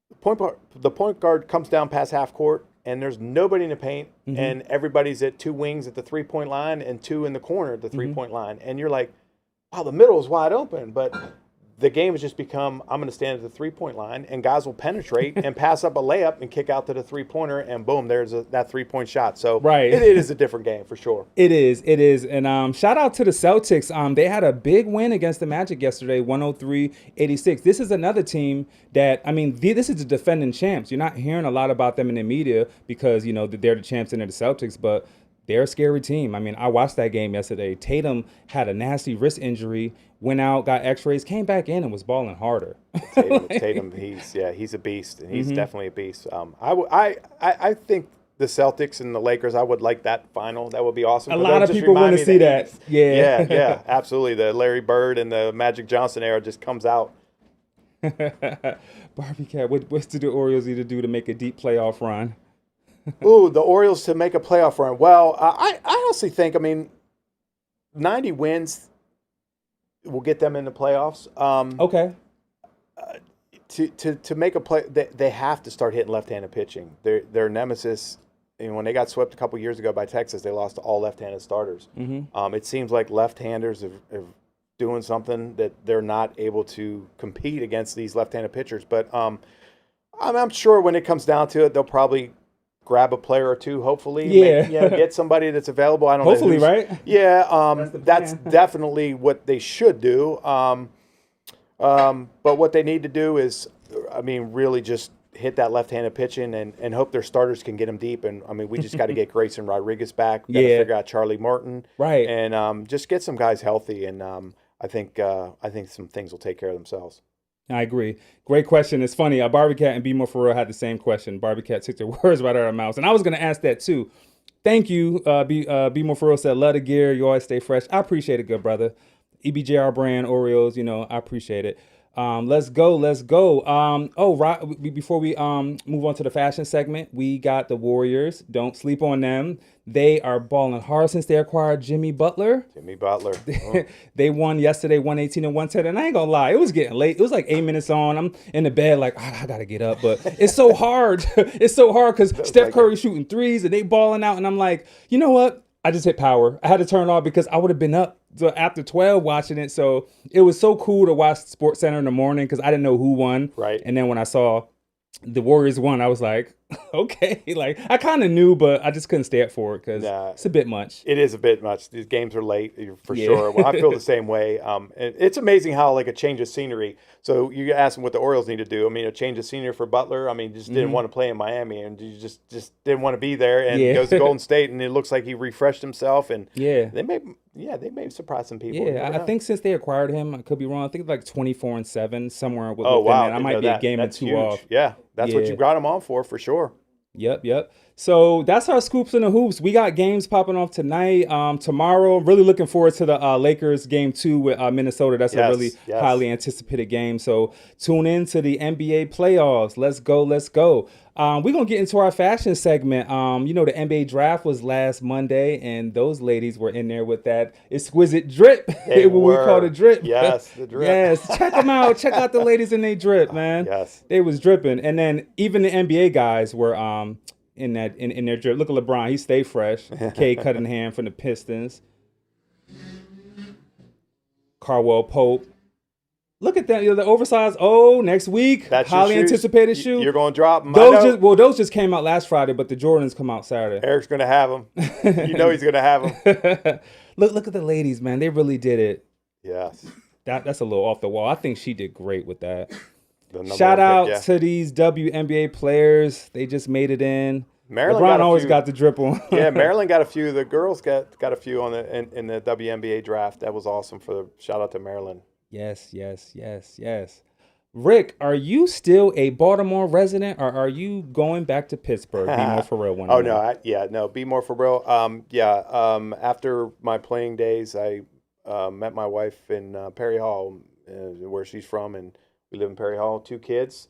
the point guard comes down past half court, and there's nobody in the paint, and everybody's at 2 wings at the 3-point line and 2 in the corner at the 3-point line. And you're like, wow, the middle is wide open. But the game has just become, I'm going to stand at the 3-point line, and guys will penetrate and pass up a layup and kick out to the 3-pointer, and boom, there's that 3-point shot. So it is a different game for sure. It is. And shout out to the Celtics. They had a big win against the Magic yesterday, 103-86. This is another team that, this is the defending champs. You're not hearing a lot about them in the media because, they're the champs and they're the Celtics, but they're a scary team. I watched that game yesterday. Tatum had a nasty wrist injury, went out, got x-rays, came back in and was balling harder. Tatum, he's a beast, and he's definitely a beast. I think the Celtics and the Lakers, I would like that final. That would be awesome. A lot of people want to see that. Yeah, absolutely. The Larry Bird and the Magic Johnson era just comes out. Barbie Cat, what's the Orioles need to do to make a deep playoff run? Ooh, the Orioles to make a playoff run. Well, I honestly think, 90 wins will get them in the playoffs. Okay. To make a play, they have to start hitting left-handed pitching. Their nemesis, when they got swept a couple years ago by Texas, they lost to all left-handed starters. It seems like left-handers are doing something that they're not able to compete against these left-handed pitchers. But I'm sure when it comes down to it, they'll probably grab a player or two, hopefully. Get somebody that's available. I don't know. Hopefully, right? Yeah, that's definitely what they should do. But what they need to do is, really just hit that left-handed pitching and hope their starters can get them deep. And, we just got to get Grayson Rodriguez back. We got to figure out Charlie Martin. Right. And just get some guys healthy. And I think some things will take care of themselves. I agree. Great question. It's funny. Barbie Cat and Bmore for real had the same question. Barbie Cat took their words right out of her mouth. And I was going to ask that too. Thank you. Bmore for real said, love the gear. You always stay fresh. I appreciate it, good brother. EBJR brand, Orioles, I appreciate it. Let's go. Before we move on to the fashion segment, we got the Warriors. Don't sleep on them. They are balling hard since they acquired Jimmy Butler. They won yesterday, 118 and 110. And I ain't gonna lie, it was getting late. It was like 8 minutes on. I'm in the bed like, I gotta get up, but it's so hard. It's so hard because Steph Curry shooting threes and they balling out, and I'm like, you know what? I just hit power. I had to turn it off because I would have been up after 12 watching it. So it was so cool to watch Sports Center in the morning because I didn't know who won. Right. And then when I saw the Warriors won, I was like, okay. Like, I kind of knew, but I just couldn't stay up for it because it's a bit much. It is a bit much. These games are late for sure. Well, I feel the same way. It's amazing how like a change of scenery. So you asked them what the Orioles need to do. I mean, a change of scenery for Butler. I mean, just didn't want to play in Miami, and you just didn't want to be there. And he goes to Golden State, and it looks like he refreshed himself. And they may surprise some people. Yeah, I think since they acquired him, I could be wrong. I think like 24-7 somewhere within wow. that. I might be a game or two off. Yeah, that's what you got him on for sure. Yep. So that's our scoops in the hoops. We got games popping off tonight, tomorrow. Really looking forward to the Lakers game 2 with Minnesota. That's a really highly anticipated game. So tune in to the NBA playoffs. Let's go. We're going to get into our fashion segment. The NBA draft was last Monday, and those ladies were in there with that exquisite drip. What we call the drip. Yes, the drip. Yes, check them out. Check out the ladies in their drip, man. Yes. They was dripping. And then even the NBA guys were in their drip. Look at LeBron. He stayed fresh. K Cunningham from the Pistons. Carwell Pope. Look at that, the oversized. Next week, that's highly anticipated shoe. You're going to drop them. Those just came out last Friday, but the Jordans come out Saturday. Eric's going to have them. You know he's going to have them. Look at the ladies, man. They really did it. Yes. That's a little off the wall. I think she did great with that. Shout out to these WNBA players. They just made it in. LeBron always got the drip on. Yeah, Maryland got a few. The girls got a few on in the WNBA draft. That was awesome. Shout out to Maryland. Yes. Rick, are you still a Baltimore resident, or are you going back to Pittsburgh? Be more for real. No. Be more for real. After my playing days, I met my wife in Perry Hall, where she's from, and we live in Perry Hall. 2 kids,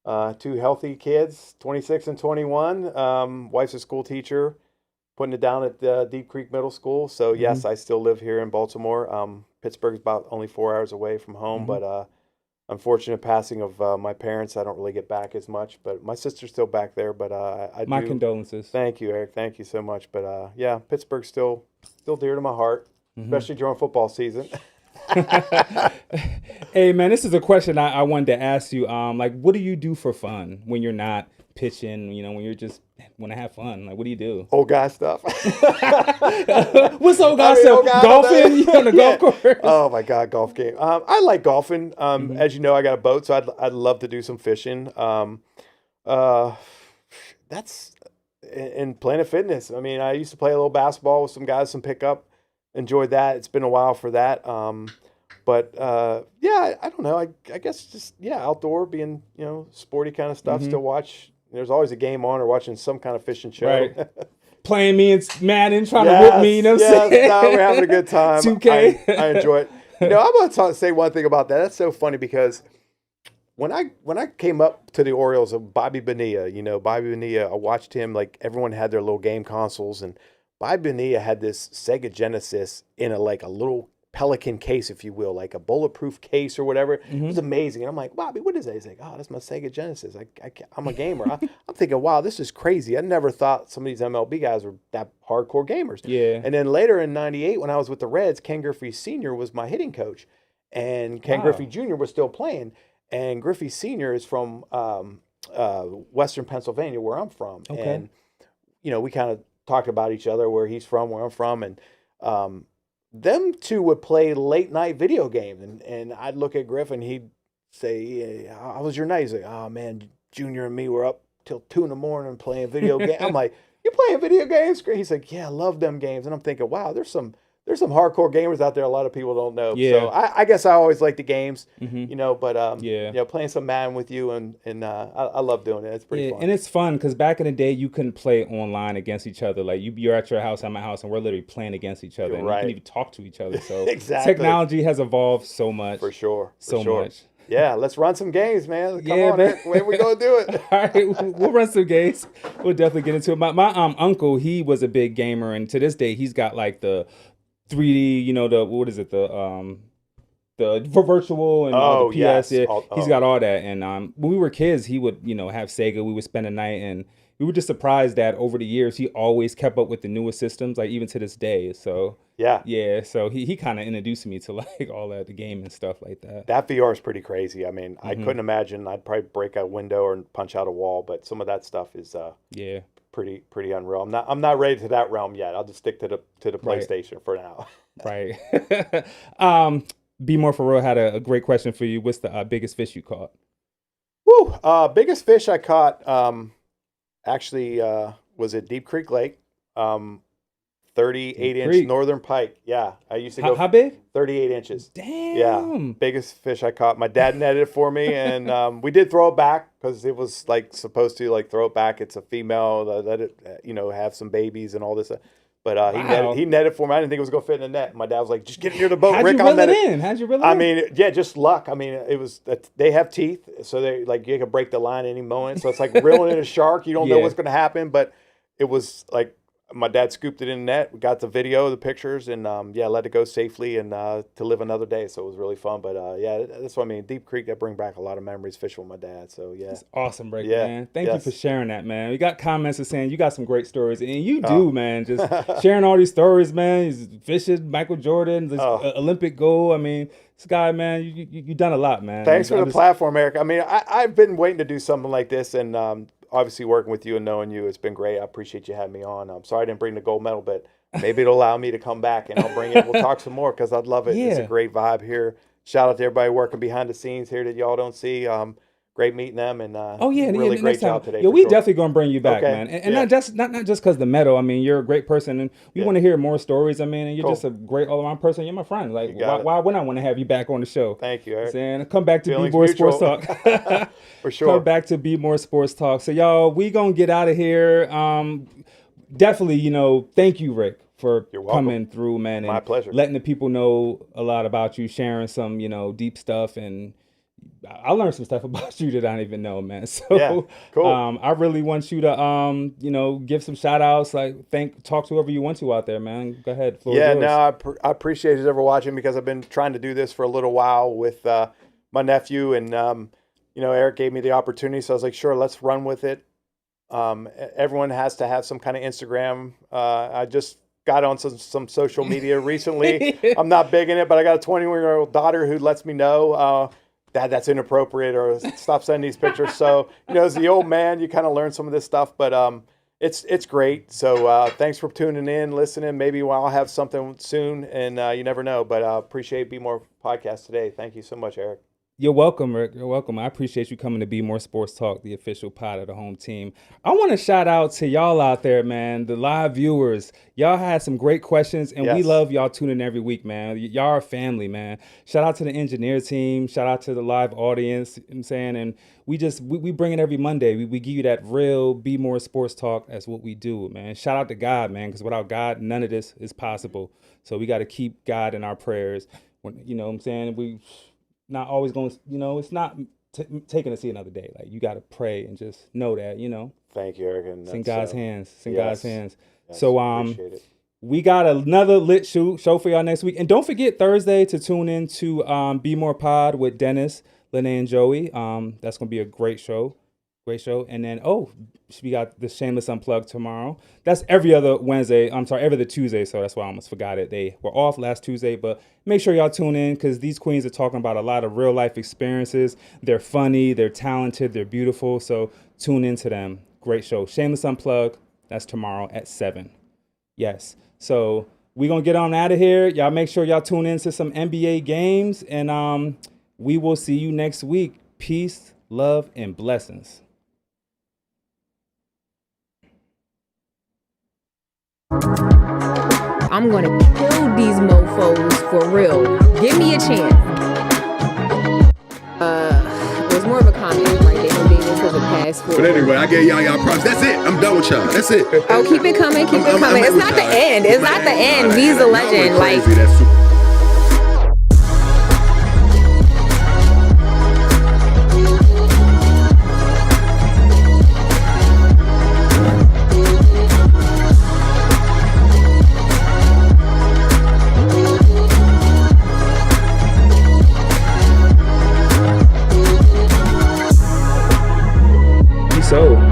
2 healthy kids, 26 and 21. Wife's a school teacher, putting it down at Deep Creek Middle School. So yes, I still live here in Baltimore. Pittsburgh's about only 4 hours away from home, but unfortunate passing of my parents, I don't really get back as much. But my sister's still back there. But my condolences. Thank you, Eric. Thank you so much. But Pittsburgh's still dear to my heart, especially during football season. Hey man, this is a question I wanted to ask you. What do you do for fun when you're not pitching? When you're just want to have fun. What do you do? Old guy stuff. What's old guy stuff? Golfing on the golf course. Oh my God, golf game. I like golfing. As you know, I got a boat, so I'd love to do some fishing. That's in Planet Fitness. I mean, I used to play a little basketball with some guys, some pickup. Enjoyed that. It's been a while for that. I don't know. I guess just outdoor, being sporty kind of stuff. Still watch. There's always a game on or watching some kind of fishing show. Right. Playing me and Madden, trying to whip me. You know what I'm saying? No, we're having a good time. 2K. I enjoy it. I'm going to say one thing about that. That's so funny because when I came up to the Orioles of Bobby Bonilla, I watched him, like everyone had their little game consoles, and Bobby Bonilla had this Sega Genesis in a little Pelican case, if you will, like a bulletproof case or whatever. It was amazing. And I'm like, Bobby, what is that? He's like, oh, that's my Sega Genesis. I'm a gamer. I'm thinking, wow, this is crazy. I never thought some of these MLB guys were that hardcore gamers. Yeah. And then later in =98, when I was with the Reds, Ken Griffey Sr. was my hitting coach. And Ken Griffey Jr. was still playing. And Griffey Sr. is from Western Pennsylvania, where I'm from. Okay. And, we kind of talked about each other, where he's from, where I'm from. And them two would play late night video games. And I'd look at Griff and he'd say, how was your night? He's like, oh man, Junior and me were up till 2 a.m. playing video games. I'm like, you playing video games? He's like, yeah, I love them games. And I'm thinking, wow, there's some hardcore gamers out there a lot of people don't know. Yeah. So I guess I always like the games, playing some Madden with you, and I love doing it. It's pretty fun. And it's fun because back in the day, you couldn't play online against each other. Like you're at your house, at my house, and we're literally playing against each other. And you can even talk to each other. So Exactly. Technology has evolved so much. For sure. So much. Yeah, let's run some games, man. Come Yeah, on, man. Eric. When we gonna do it? All right, we'll run some games. We'll definitely get into it. My uncle, he was a big gamer, and to this day, he's got like the 3D, what is it, the for virtual and all the PS. yes. Yeah, he's got all that. And when we were kids, he would, have Sega. We would spend a night, and we were just surprised that over the years he always kept up with the newest systems, like even to this day. So yeah. So he kind of introduced me to like all that, the game and stuff like that. That VR is pretty crazy. I mean, I couldn't imagine. I'd probably break a window or punch out a wall, but some of that stuff is pretty unreal. I'm not ready to that realm yet. I'll just stick to the PlayStation for now. Right. Bmore for real had a great question for you. What's the biggest fish you caught? Woo! Biggest fish I caught actually was at Deep Creek Lake. 38-inch northern pike. Yeah, I used to go. How big? 38 inches. Damn. Yeah, biggest fish I caught. My dad netted it for me, and we did throw it back because it was like supposed to like throw it back. It's a female, let it have some babies and all this. But he netted for me. I didn't think it was going to fit in the net. My dad was like, just get near the boat, How'd Rick. you reel it in? How'd you reel it in? I mean, yeah, just luck. I mean, it was they have teeth, so they like you can break the line any moment. So it's like reeling in a shark. You don't know what's going to happen, but it was like my dad scooped it in the net. We got the video, the pictures, and let it go safely and to live another day. So it was really fun. But that's what I mean. Deep Creek, that bring back a lot of memories fishing with my dad. So yeah, it's awesome, Rick, man. Thank you for sharing that, man. We got comments saying you got some great stories, and you do, man. Just sharing all these stories, man. He's fishing, Michael Jordan, this Olympic gold. I mean, this guy, man, you done a lot, man. Thanks for the platform, Eric. I mean, I've been waiting to do something like this, and obviously working with you and knowing you, it's been great. I appreciate you having me on. I'm sorry I didn't bring the gold medal, but maybe it'll allow me to come back and I'll bring it. We'll talk some more because I'd love it. Yeah. It's a great vibe here. Shout out to everybody working behind the scenes here that y'all don't see. Great meeting them and really great job today. Yeah, we definitly gonna bring you back, man. And not just because the medal. I mean, you're a great person, and we want to hear more stories. I mean, and you're just a great all around person. You're my friend. Like, why wouldn't I want to have you back on the show? Thank you, Eric. And come back to Bmore Sports Talk. For sure. Come back to Bmore Sports Talk. So y'all, we gonna get out of here. Definitely, thank you, Rick, for coming through, man. And my pleasure. Letting the people know a lot about you, sharing some, deep stuff, and I learned some stuff about you that I didn't even know, man. So cool. I really want you to give some shout outs, like talk to whoever you want to out there, man. Go ahead. I appreciate you ever watching because I've been trying to do this for a little while with my nephew, and Eric gave me the opportunity, so I was like, sure, let's run with it. Everyone has to have some kind of Instagram. I just got on some social media recently. I'm not big in it, but I got a 21-year-old daughter who lets me know, Dad, that's inappropriate, or stop sending these pictures. So, as the old man, you kind of learn some of this stuff, but it's great. So thanks for tuning in, listening. Maybe I'll have something soon, and you never know, but appreciate Bmore Podcast today. Thank you so much, Eric. You're welcome, Rick. You're welcome. I appreciate you coming to Bmore Sports Talk, the official pod of the home team. I want to shout out to y'all out there, man, the live viewers. Y'all had some great questions, and we love y'all tuning every week, man. Y'all are family, man. Shout out to the engineer team. Shout out to the live audience, you know what I'm saying? And we bring it every Monday. We give you that real Bmore Sports Talk. That's what we do, man. Shout out to God, man, because without God, none of this is possible. So we got to keep God in our prayers. You know what I'm saying? We not always going to, it's not taking to see another day. Like, you got to pray and just know that, Thank you, Eric. And it's in God's hands. It's in God's hands. Yes, so, we got another lit show for y'all next week. And don't forget Thursday to tune in to Bmore Pod with Dennis, Lene, and Joey. That's going to be a great show. Great show. And then, we got the Shameless Unplugged tomorrow. That's every other Tuesday. So that's why I almost forgot it. They were off last Tuesday, but make sure y'all tune in because these queens are talking about a lot of real life experiences. They're funny, they're talented, they're beautiful. So tune into them. Great show. Shameless Unplugged. That's tomorrow at 7. Yes. So we're going to get on out of here. Y'all make sure y'all tune into some NBA games, and we will see you next week. Peace, love, and blessings. I'm gonna kill these mofos for real. Give me a chance. It was more of a comment, right? They don't need this as a passport. But anyway, I gave y'all props. That's it. I'm done with y'all. That's it. Oh, keep it coming. Keep it coming. It's not the end. It's not the end. V's a legend. Like. That's super so. I mean,